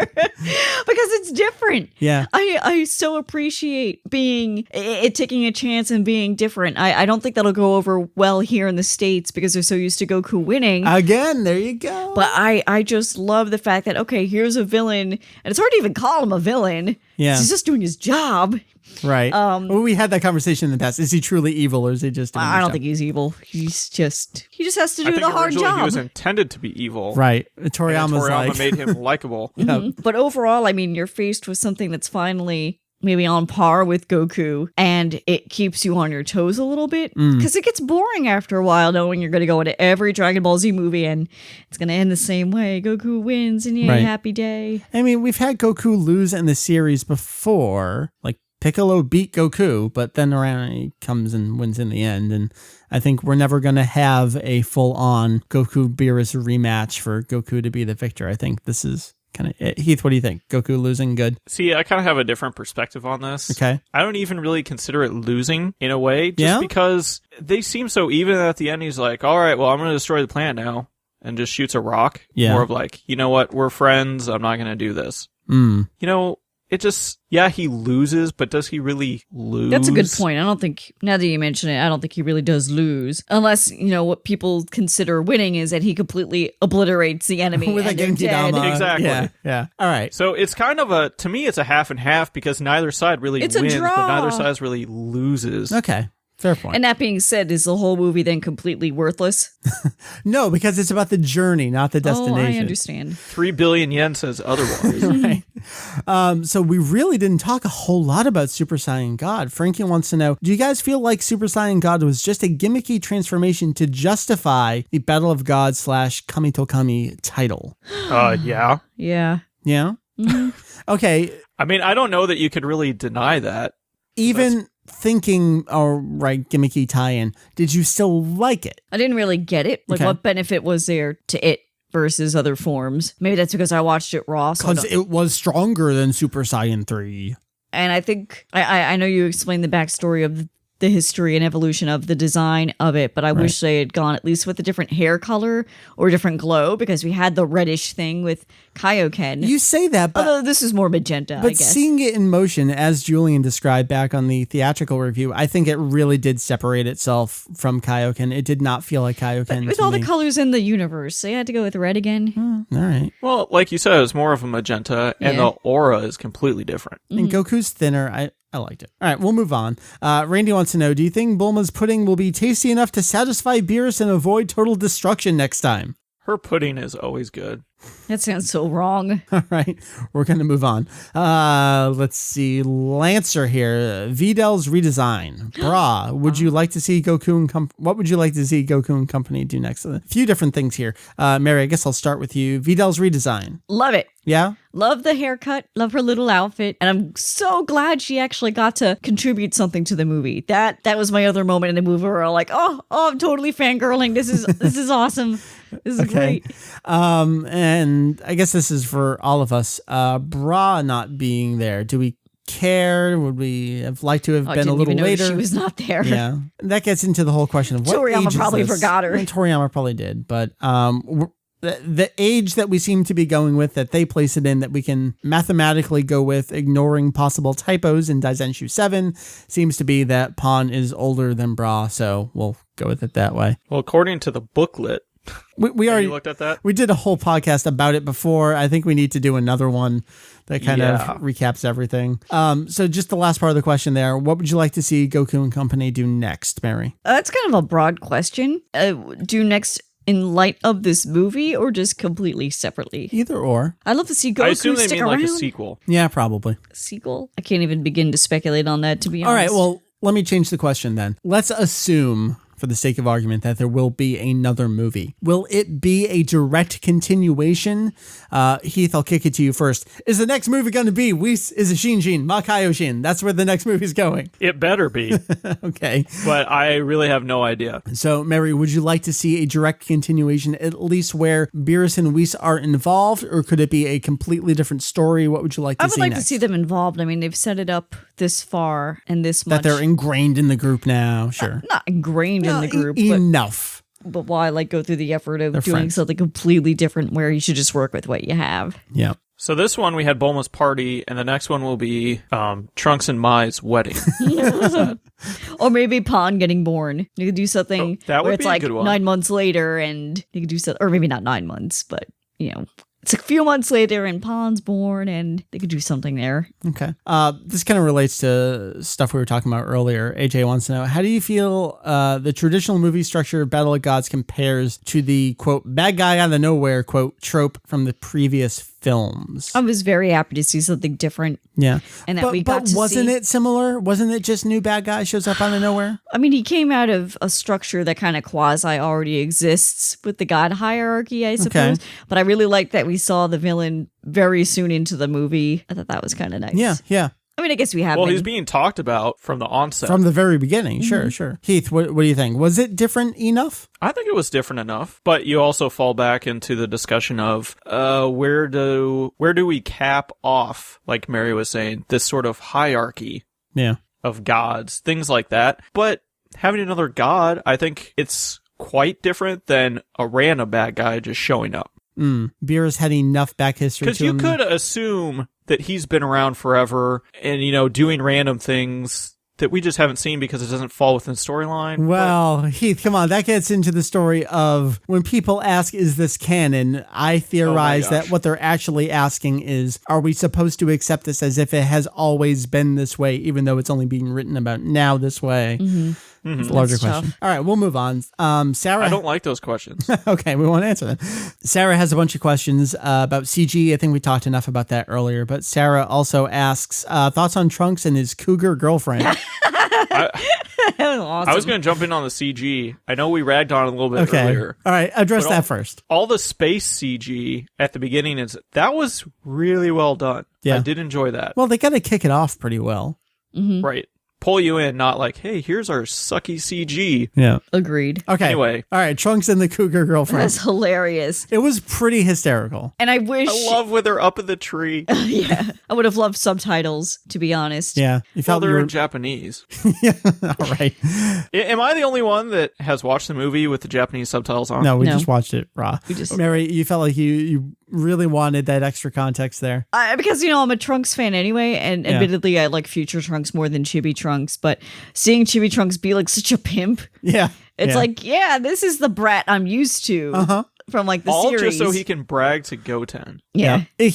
because it's different. Yeah. I so appreciate being it taking a chance and being different. I don't think that'll go over well here in the States because they're so used to Goku winning. Again, there you go. But I just love the fact that, okay, here's a villain, and it's hard to even call him a villain. Yeah. He's just doing his job. Right. Well, we had that conversation in the past. Is he truly evil or is he just doing his I don't job? think he's evil. He just has to I do think the hard originally job. he was intended to be evil. Right. And Toriyama's Toriyama like... made him likable. But overall, I mean, you're faced with something that's finally maybe on par with Goku, and it keeps you on your toes a little bit because it gets boring after a while knowing you're going to go into every Dragon Ball Z movie and it's going to end the same way. Goku wins and yay, Right. happy day. I mean, we've had Goku lose in the series before. Like, Piccolo beat Goku, but then around he comes and wins in the end. And I think we're never going to have a full-on Goku-Beerus rematch for Goku to be the victor. I think this is kind of it. Heath, what do you think? Goku losing good? See, I kind of have a different perspective on this. Okay. I don't even really consider it losing in a way, just Yeah? because they seem so even at the end. He's like, all right, well, I'm going to destroy the planet now, and just shoots a rock. Yeah. More of like, you know what, we're friends, I'm not going to do this. You know, it just, yeah, he loses, but does he really lose? That's a good point. I don't think, now that you mention it, I don't think he really does lose. Unless, you know, what people consider winning is that he completely obliterates the enemy With a and they're dead. Genki-Dama. Exactly. Yeah. All right. So it's kind of to me, it's a half and half because neither side really It's a wins, draw. but neither side really loses. Okay. Fair point. And that being said, is the whole movie then completely worthless? No, because it's about the journey, not the destination. Oh, I understand. 3 billion yen says otherwise. Right. So we really didn't talk a whole lot about Super Saiyan God. Frankie wants to know, do you guys feel like Super Saiyan God was just a gimmicky transformation to justify the Battle of God / Kami to Kami title? Yeah. Yeah. Yeah? Okay. I mean, I don't know that you could really deny that. Even thinking, all right, gimmicky tie-in, did you still like it? I didn't really get it. Like, Okay. what benefit was there to it versus other forms? Maybe that's because I watched it raw. So I Because don't- it was stronger than Super Saiyan 3. and I think I know you explained the backstory of the history and evolution of the design of it, but I wish they had gone at least with a different hair color or a different glow because we had the reddish thing with Kaioken. You say that, but Although this is more magenta, I But guess. seeing it in motion, as Julian described back on the theatrical review, I think it really did separate itself from Kaioken. It did not feel like Kaioken with to all me. the colors in the universe, they had to go with red again. All right. Well, like you said, it was more of a magenta, and Yeah. the aura is completely different. And Goku's thinner. I liked it. All right, we'll move on. Randy wants to know, do you think Bulma's pudding will be tasty enough to satisfy Beerus and avoid total destruction next time? Her pudding is always good. That sounds so wrong. All right, we're going to move on. Let's see. Lancer here. Vidal's redesign. Bra, would you like to see Goku and what would you like to see Goku and company do next? A few different things here. Meri, I guess I'll start with you. Vidal's redesign. Love it. Yeah? Love the haircut. Love her little outfit. And I'm so glad she actually got to contribute something to the movie. That was my other moment in the movie where I'm like, oh, I'm totally fangirling. This is awesome. This is great. And I guess this is for all of us. Bra not being there. Do we care? Would we have liked to have been a little later? She was not there. Yeah. That gets into the whole question of what Toriyama age probably is this? forgot her. And Toriyama probably did. But the age that we seem to be going with, that they place it in, that we can mathematically go with, ignoring possible typos in Kanzenshuu 7, seems to be that Pawn is older than Bra. So we'll go with it that way. Well, according to the booklet, we already looked at that. We did a whole podcast about it before. I think we need to do another one that kind of recaps everything. So just the last part of the question there. What would you like to see Goku and company do next, Meri? That's kind of a broad question. Do next in light of this movie or just completely separately? Either or. I'd love to see Goku I assume they stick mean around. like a sequel. Yeah, probably. Sequel? I can't even begin to speculate on that, to be honest. All right, well, let me change the question then. Let's assume, for the sake of argument, that there will be another movie. Will it be a direct continuation? Heath, I'll kick it to you first. Is the next movie going to be Whis is a Shinjin, Makaioshin? That's where the next movie's going. It better be. Okay. But I really have no idea. So, Meri, would you like to see a direct continuation, at least where Beerus and Whis are involved, or could it be a completely different story? What would you like to see I would like next? to see them involved. I mean, they've set it up this far and this much. That they're ingrained in the group now, sure. Not ingrained in the group, enough. But why like go through the effort of They're doing friends. something completely different where you should just work with what you have? Yeah. So this one we had Bulma's party, and the next one will be Trunks and Mai's wedding. Or maybe Pawn getting born. You could do something that would where it's be a like good one. 9 months later and you could do something, or maybe not 9 months, but it's a few months later and Pawn's born and they could do something there. Okay. This kind of relates to stuff we were talking about earlier. AJ wants to know, how do you feel the traditional movie structure of Battle of Gods compares to the, quote, bad guy out of nowhere, quote, trope from the previous films? I was very happy to see something different. Yeah. And that we got to wasn't see. it similar? Wasn't it just new bad guy shows up out of nowhere? I mean, he came out of a structure that kind of quasi already exists with the god hierarchy, I suppose. Okay. But I really liked that we saw the villain very soon into the movie. I thought that was kind of nice. Yeah. I mean, I guess we have. Well, he's being talked about from the onset. From the very beginning. Sure. Heath, what do you think? Was it different enough? I think it was different enough, but you also fall back into the discussion of where do we cap off, like Meri was saying, this sort of hierarchy of gods, things like that. But having another god, I think it's quite different than a random bad guy just showing up. Beerus had enough back history to Because you him. could assume that he's been around forever and, doing random things that we just haven't seen because it doesn't fall within storyline. Well, Heath, come on. That gets into the story of when people ask, is this canon? I theorize that what they're actually asking is, are we supposed to accept this as if it has always been this way, even though it's only being written about now this way? It's a larger That's question. tough. All right, we'll move on. Sarah. I don't like those questions. Okay, we won't answer them. Sarah has a bunch of questions about CG. I think we talked enough about that earlier, but Sarah also asks thoughts on Trunks and his cougar girlfriend. Awesome. I was going to jump in on the CG. I know we ragged on it a little bit Okay. earlier. All right, address that first. All the space CG at the beginning that was really well done. Yeah. I did enjoy that. Well, they got to kick it off pretty well. Right. Pull you in, not like, hey, here's our sucky CG. Yeah. Agreed. Okay. Anyway. All right, Trunks and the cougar girlfriend. That's hilarious. It was pretty hysterical. And I wish. I love when they're up in the tree. Yeah. I would have loved subtitles, to be honest. Yeah. You Well, felt they're you in were... Japanese. Yeah. All right. Am I the only one that has watched the movie with the Japanese subtitles on? No, we No. just watched it raw. Meri, you felt like you really wanted that extra context there. Because, I'm a Trunks fan anyway, and admittedly, I like Future Trunks more than Chibi Trunks, but seeing Chibi Trunks be like such a pimp, Yeah. it's like, this is the brat I'm used to from like the All series. just so he can brag to Goten. Yeah. I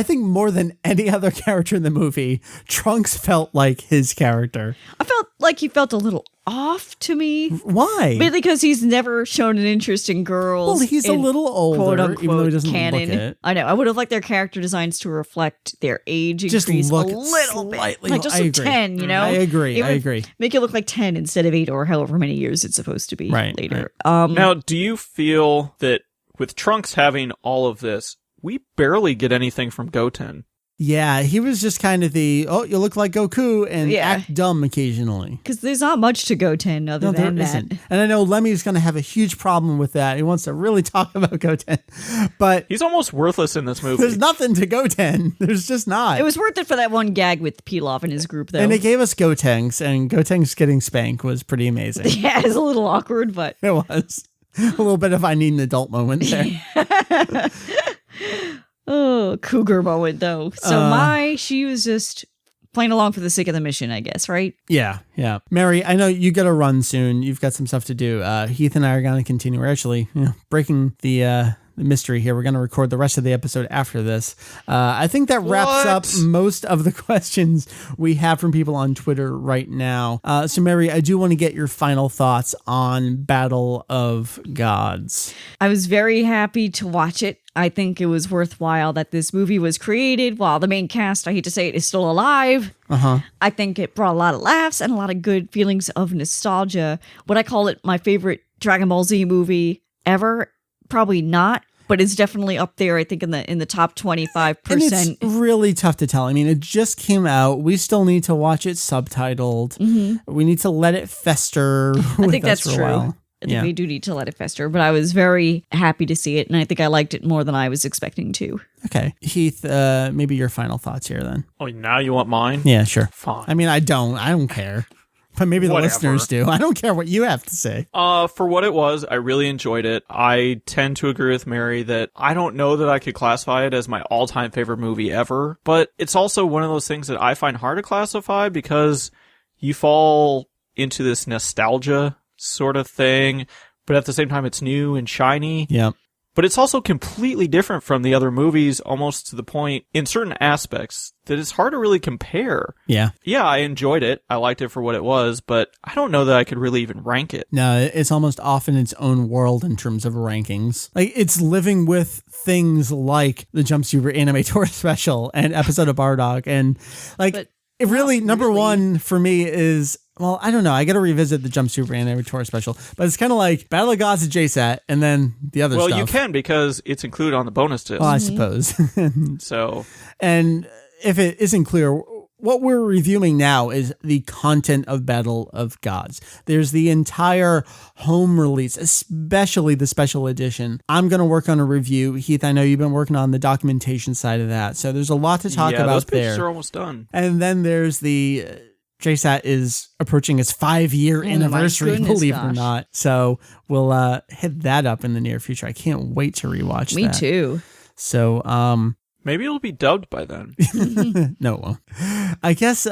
think more than any other character in the movie, Trunks felt like his character. I felt like he felt a little off to me. Why? Mainly because he's never shown an interest in girls. Well, he's a little older, quote unquote, even though he doesn't canon. look it. I know. I would have liked their character designs to reflect their age Just increase look a little slightly bit. Like just I a agree. 10, you know? I agree. It I would agree. Make it look like 10 instead of 8 or however many years it's supposed to be later. Right. Now, do you feel that with Trunks having all of this, we barely get anything from Goten? Yeah, he was just kind of you look like Goku and act dumb occasionally. Because there's not much to Goten other than that. Isn't. And I know Lemmy's going to have a huge problem with that. He wants to really talk about Goten. But he's almost worthless in this movie. There's nothing to Goten. There's just not. It was worth it for that one gag with Pilaf and his group, though. And they gave us Gotenks, and Gotenks getting spanked was pretty amazing. Yeah, it's a little awkward, but... It was. A little bit of I need an adult moment there. Oh, cougar moment, though. So she was just playing along for the sake of the mission, I guess, right? Yeah. Meri, I know you got to run soon. You've got some stuff to do. Heath and I are going to continue. We're actually breaking the mystery here. We're going to record the rest of the episode after this. I think that wraps up most of the questions we have from people on Twitter right now. So Meri, I do want to get your final thoughts on Battle of Gods. I was very happy to watch it. I think it was worthwhile that this movie was created while the main cast, I hate to say it, is still alive. I think it brought a lot of laughs and a lot of good feelings of nostalgia. Would I call it my favorite Dragon Ball Z movie ever? Probably not, but it's definitely up there, I think, in the top 25%. And it's really tough to tell. I mean, it just came out. We still need to watch it subtitled. We need to let it fester. I think that's true. I think we do need to let it fester, but I was very happy to see it, and I think I liked it more than I was expecting to. Okay. Heath, maybe your final thoughts here then. Oh, now you want mine? Yeah, sure. Fine. I mean, I don't care. But maybe the listeners do. I don't care what you have to say. For what it was, I really enjoyed it. I tend to agree with Meri that I don't know that I could classify it as my all-time favorite movie ever, but it's also one of those things that I find hard to classify because you fall into this nostalgia sort of thing, but at the same time it's new and shiny. Yeah. But it's also completely different from the other movies, almost to the point, in certain aspects, that it's hard to really compare. Yeah. Yeah, I enjoyed it. I liked it for what it was, but I don't know that I could really even rank it. No, it's almost off in its own world in terms of rankings. Like, it's living with things like the Jump Super Anime Tour special and episode of Bardock. And, like, it really, number one for me is... Well, I don't know. I got to revisit the Jump Super Anime Tour special, but it's kind of like Battle of Gods at JSAT and then the other stuff. Well, you can because it's included on the bonus disc. Well, I suppose. So, and if it isn't clear, what we're reviewing now is the content of Battle of Gods. There's the entire home release, especially the special edition. I'm going to work on a review. Heath, I know you've been working on the documentation side of that, so there's a lot to talk about those there. pages are almost done. And then there's the... JSAT is approaching its 5-year anniversary, believe it or not. So we'll hit that up in the near future. I can't wait to rewatch that. Me too. So maybe it'll be dubbed by then. No, it won't. I guess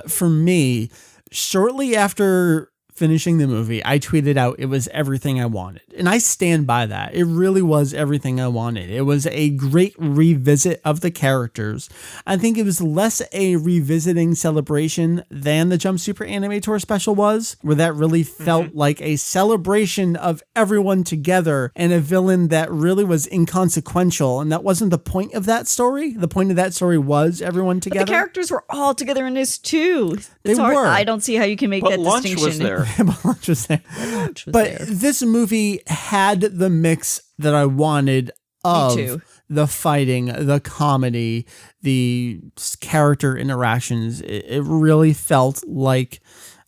for me, shortly after finishing the movie, I tweeted out it was everything I wanted. And I stand by that. It really was everything I wanted. It was a great revisit of the characters. I think it was less a revisiting celebration than the Jump Super Anime Tour special was, where that really felt like a celebration of everyone together and a villain that really was inconsequential. And that wasn't the point of that story. The point of that story was everyone together. But the characters were all together in this too. They were. I don't see how you can make that Lunch distinction. was there. Lunch was there. But this movie had the mix that I wanted of the fighting, the comedy, the character interactions. It really felt like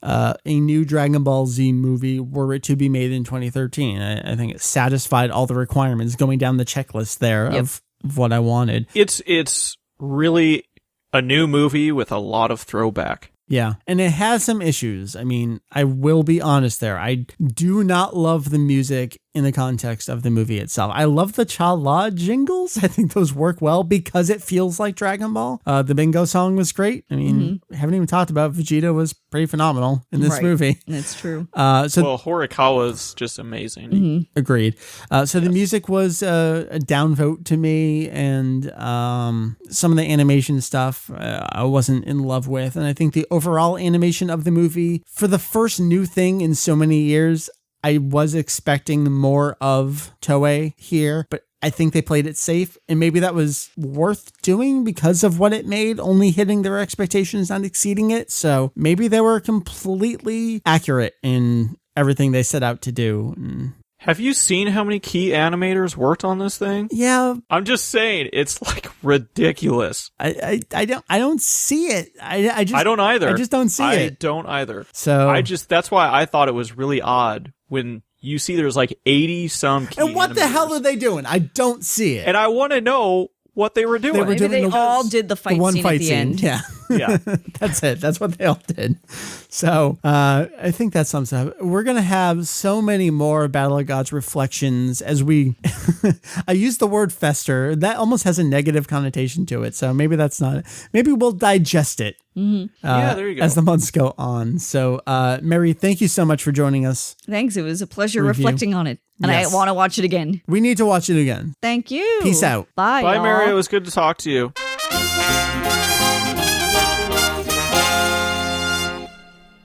a new Dragon Ball Z movie were it to be made in 2013. I think it satisfied all the requirements going down the checklist there of what I wanted. It's really a new movie with a lot of throwback. Yeah, and it has some issues. I mean, I will be honest there. I do not love the music in the context of the movie itself. I love the Cha-La jingles. I think those work well because it feels like Dragon Ball. The Bingo song was great. I mean, haven't even talked about Vegeta was pretty phenomenal in this movie. That's true. Horikawa's just amazing. Agreed. So the music was a downvote to me, and some of the animation stuff I wasn't in love with. And I think the overall animation of the movie, for the first new thing in so many years, I was expecting more of Toei here, but I think they played it safe, and maybe that was worth doing because of what it made, only hitting their expectations, not exceeding it. So maybe they were completely accurate in everything they set out to do. Have you seen how many key animators worked on this thing? Yeah. I'm just saying, it's like ridiculous. I don't see it. I don't either. I just don't see it. I don't either. So that's why I thought it was really odd when you see there's like 80 some key And what animators. the hell are they doing? I don't see it. And I want to know what they were doing. Maybe they all did the fight one scene fight at the scene. end. Yeah. Yeah. That's it. That's what they all did. So I think that sums up. We're going to have so many more Battle of Gods reflections as we, I use the word fester. That almost has a negative connotation to it. So maybe that's not it. Maybe we'll digest it. Yeah, there you go. As the months go on. So Meri, thank you so much for joining us. Thanks. It was a pleasure Review. reflecting on it. And Yes. I want to watch it again. We need to watch it again. Thank you. Peace out. Bye, Bye, y'all. Meri. It was good to talk to you.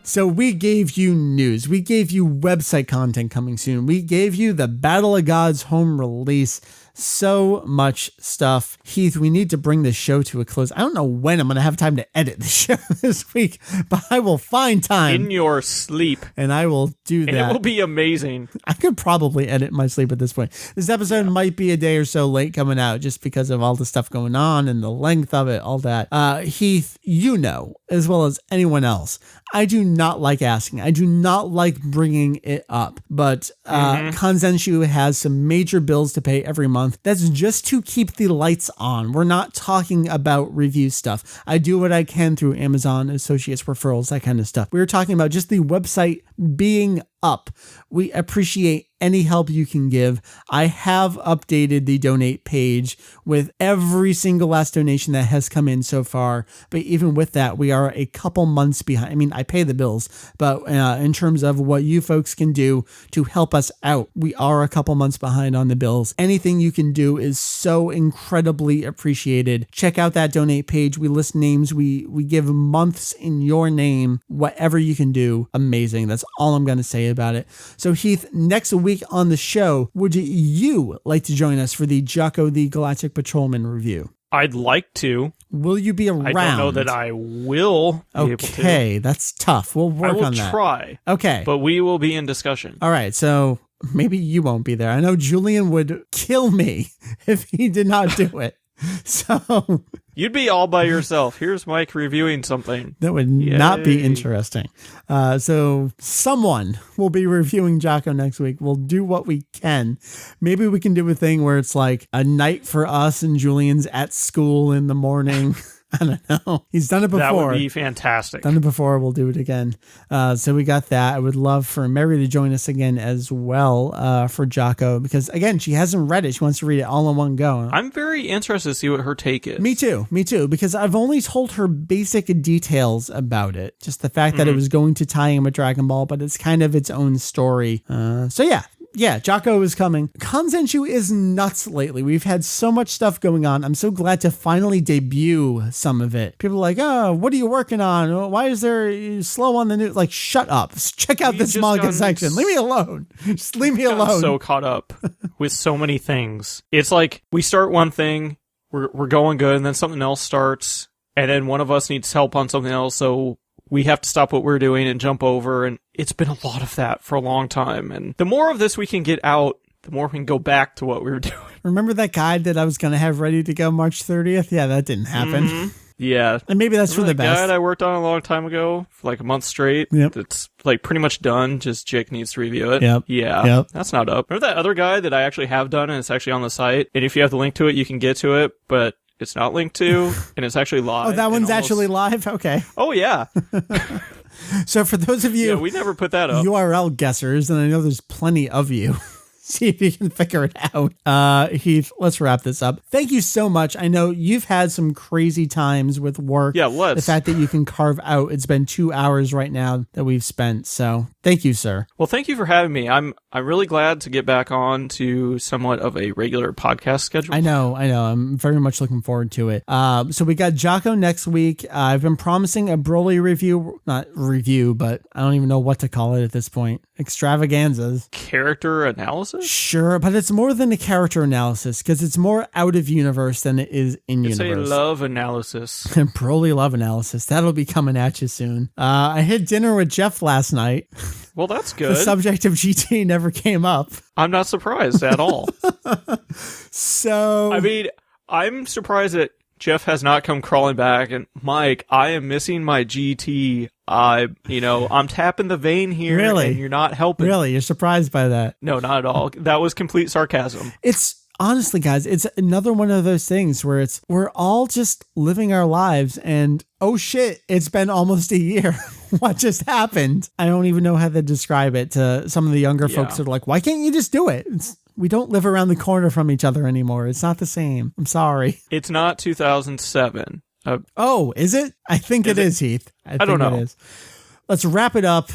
So we gave you news. We gave you website content coming soon. We gave you the Battle of Gods home release. So much stuff. Heath, we need to bring this show to a close. I don't know when I'm going to have time to edit the show this week, but I will find time. In your sleep. And I will do that. And it will be amazing. I could probably edit my sleep at this point. This episode might be a day or so late coming out just because of all the stuff going on and the length of it, all that. Heath, you know, as well as anyone else, I do not like asking. I do not like bringing it up. But Kanzenshuu has some major bills to pay every month. That's just to keep the lights on. We're not talking about review stuff. I do what I can through Amazon, associates, referrals, that kind of stuff. We're talking about just the website being up. We appreciate any help you can give. I have updated the donate page with every single last donation that has come in so far. But even with that, we are a couple months behind. I mean, I pay the bills, but in terms of what you folks can do to help us out, we are a couple months behind on the bills. Anything you can do is so incredibly appreciated. Check out that donate page. We list names. We give months in your name. Whatever you can do, amazing. That's all I'm going to say about it. So Heath, next week on the show, would you like to join us for the Jocko the Galactic Patrolman review? I'd like to. Will you be around? I don't know that I will be able to. Okay, that's tough. We'll work on that. I will try. Okay. But we will be in discussion. All right, so maybe you won't be there. I know Julian would kill me if he did not do it. So you'd be all by yourself. Here's Mike reviewing something. That would not be interesting. So someone will be reviewing Jocko next week. We'll do what we can. Maybe we can do a thing where it's like a night for us and Julian's at school in the morning. I don't know. He's done it before. That would be fantastic. Done it before. We'll do it again. So we got that. I would love for Meri to join us again as well for Jocko, because again, she hasn't read it. She wants to read it all in one go. I'm very interested to see what her take is. Me too, because I've only told her basic details about it. Just the fact that it was going to tie in with Dragon Ball, but it's kind of its own story. Yeah, Jocko is coming. Kanzenshuu is nuts lately. We've had so much stuff going on. I'm so glad to finally debut some of it. People are like, oh, what are you working on? Why is there slow on the news? Like, shut up. Check out this manga section. Leave me alone. Just leave me alone. So caught up with so many things. It's like we start one thing, we're going good, and then something else starts, and then one of us needs help on something else, so we have to stop what we're doing and jump over, and it's been a lot of that for a long time. And the more of this we can get out, the more we can go back to what we were doing. Remember that guide that I was going to have ready to go March 30th? Yeah, that didn't happen. Yeah. And maybe that's for the best. Guide I worked on a long time ago, for like a month straight. Yep. It's like pretty much done. Just Jake needs to review it. Yep. Yeah. Yep. That's not up. Remember that other guide that I actually have done and it's actually on the site? And if you have the link to it, you can get to it, but it's not linked to, and it's actually live. Oh, that one's actually live? Okay. Oh, yeah. So for those of you... Yeah, we never put that up. URL guessers, and I know there's plenty of you. See if you can figure it out. Heath, let's wrap this up. Thank you so much. I know you've had some crazy times with work. Yeah, let's. The fact that you can carve out, it's been 2 hours right now that we've spent. So thank you, sir. Well, thank you for having me. I'm really glad to get back on to somewhat of a regular podcast schedule. I know. I'm very much looking forward to it. So we got Jocko next week. I've been promising a Broly review, not review, but I don't even know what to call it at this point. Extravaganzas. Character analysis? Sure, but it's more than a character analysis because it's more out of universe than it is in It's universe. a love analysis. Broly love analysis. That'll be coming at you soon. I had dinner with Jeff last night. Well, that's The good. subject of GT never came up. I'm not surprised at all. So I mean, I'm surprised that Jeff has not come crawling back. And Mike, I am missing my GT. I'm tapping the vein here. Really? And you're not helping. Really, you're surprised by that? No, not at all. That was complete sarcasm. It's honestly, guys, it's another one of those things where we're all just living our lives and oh shit, it's been almost a year. What just happened? I don't even know how to describe it to some of the younger folks that are like, why can't you just do it? We don't live around the corner from each other anymore. It's not the same. I'm sorry. It's not 2007. Oh, is it? I think it is, Heath. I don't know. It is. Let's wrap it up.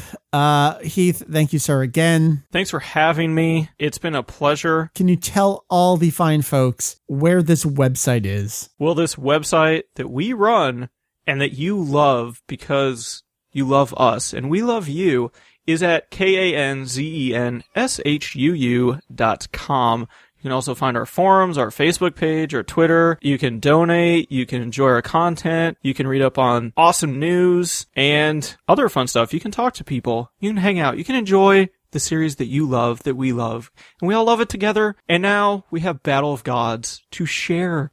Heath, thank you, sir, again. Thanks for having me. It's been a pleasure. Can you tell all the fine folks where this website is? Well, this website that we run and that you love because you love us and we love you is at kanzenshuu.com. You can also find our forums, our Facebook page, our Twitter. You can donate. You can enjoy our content. You can read up on awesome news and other fun stuff. You can talk to people. You can hang out. You can enjoy the series that you love, that we love, and we all love it together. And now we have Battle of Gods to share,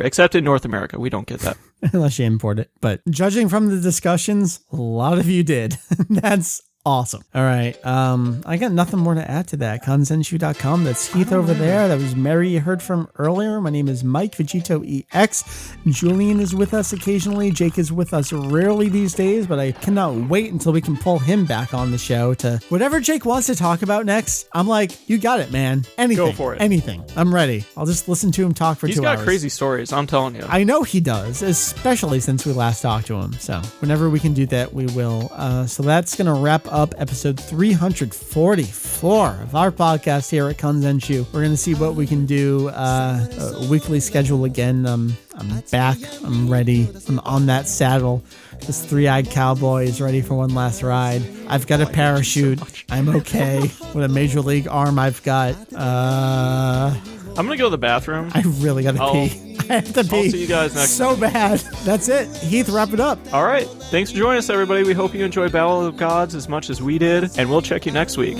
except in North America. We don't get that. Unless you import it. But judging from the discussions, a lot of you did. That's awesome. All right. I got nothing more to add to that. Kanzenshuu.com. That's Heath over there. That was Meri you heard from earlier. My name is Mike, VegettoEX. Julian is with us occasionally. Jake is with us rarely these days, but I cannot wait until we can pull him back on the show to whatever Jake wants to talk about next. I'm like, you got it, man. Anything. Go for it. Anything. I'm ready. I'll just listen to him talk for 2 hours. He's got crazy stories, I'm telling you. I know he does, especially since we last talked to him. So whenever we can do that, we will. So that's going to wrap up episode 344 of our podcast here at Kanzenshuu. We're going to see what we can do. A weekly schedule again. I'm back. I'm ready. I'm on that saddle. This three-eyed cowboy is ready for one last ride. I've got a parachute. I'm okay. With a major league arm I've got. I'm going to go to the bathroom. I really got to pee. I have to pee. I'll see you guys next so bad. That's it. Heath, wrap it up. All right. Thanks for joining us, everybody. We hope you enjoyed Battle of Gods as much as we did, and we'll check you next week.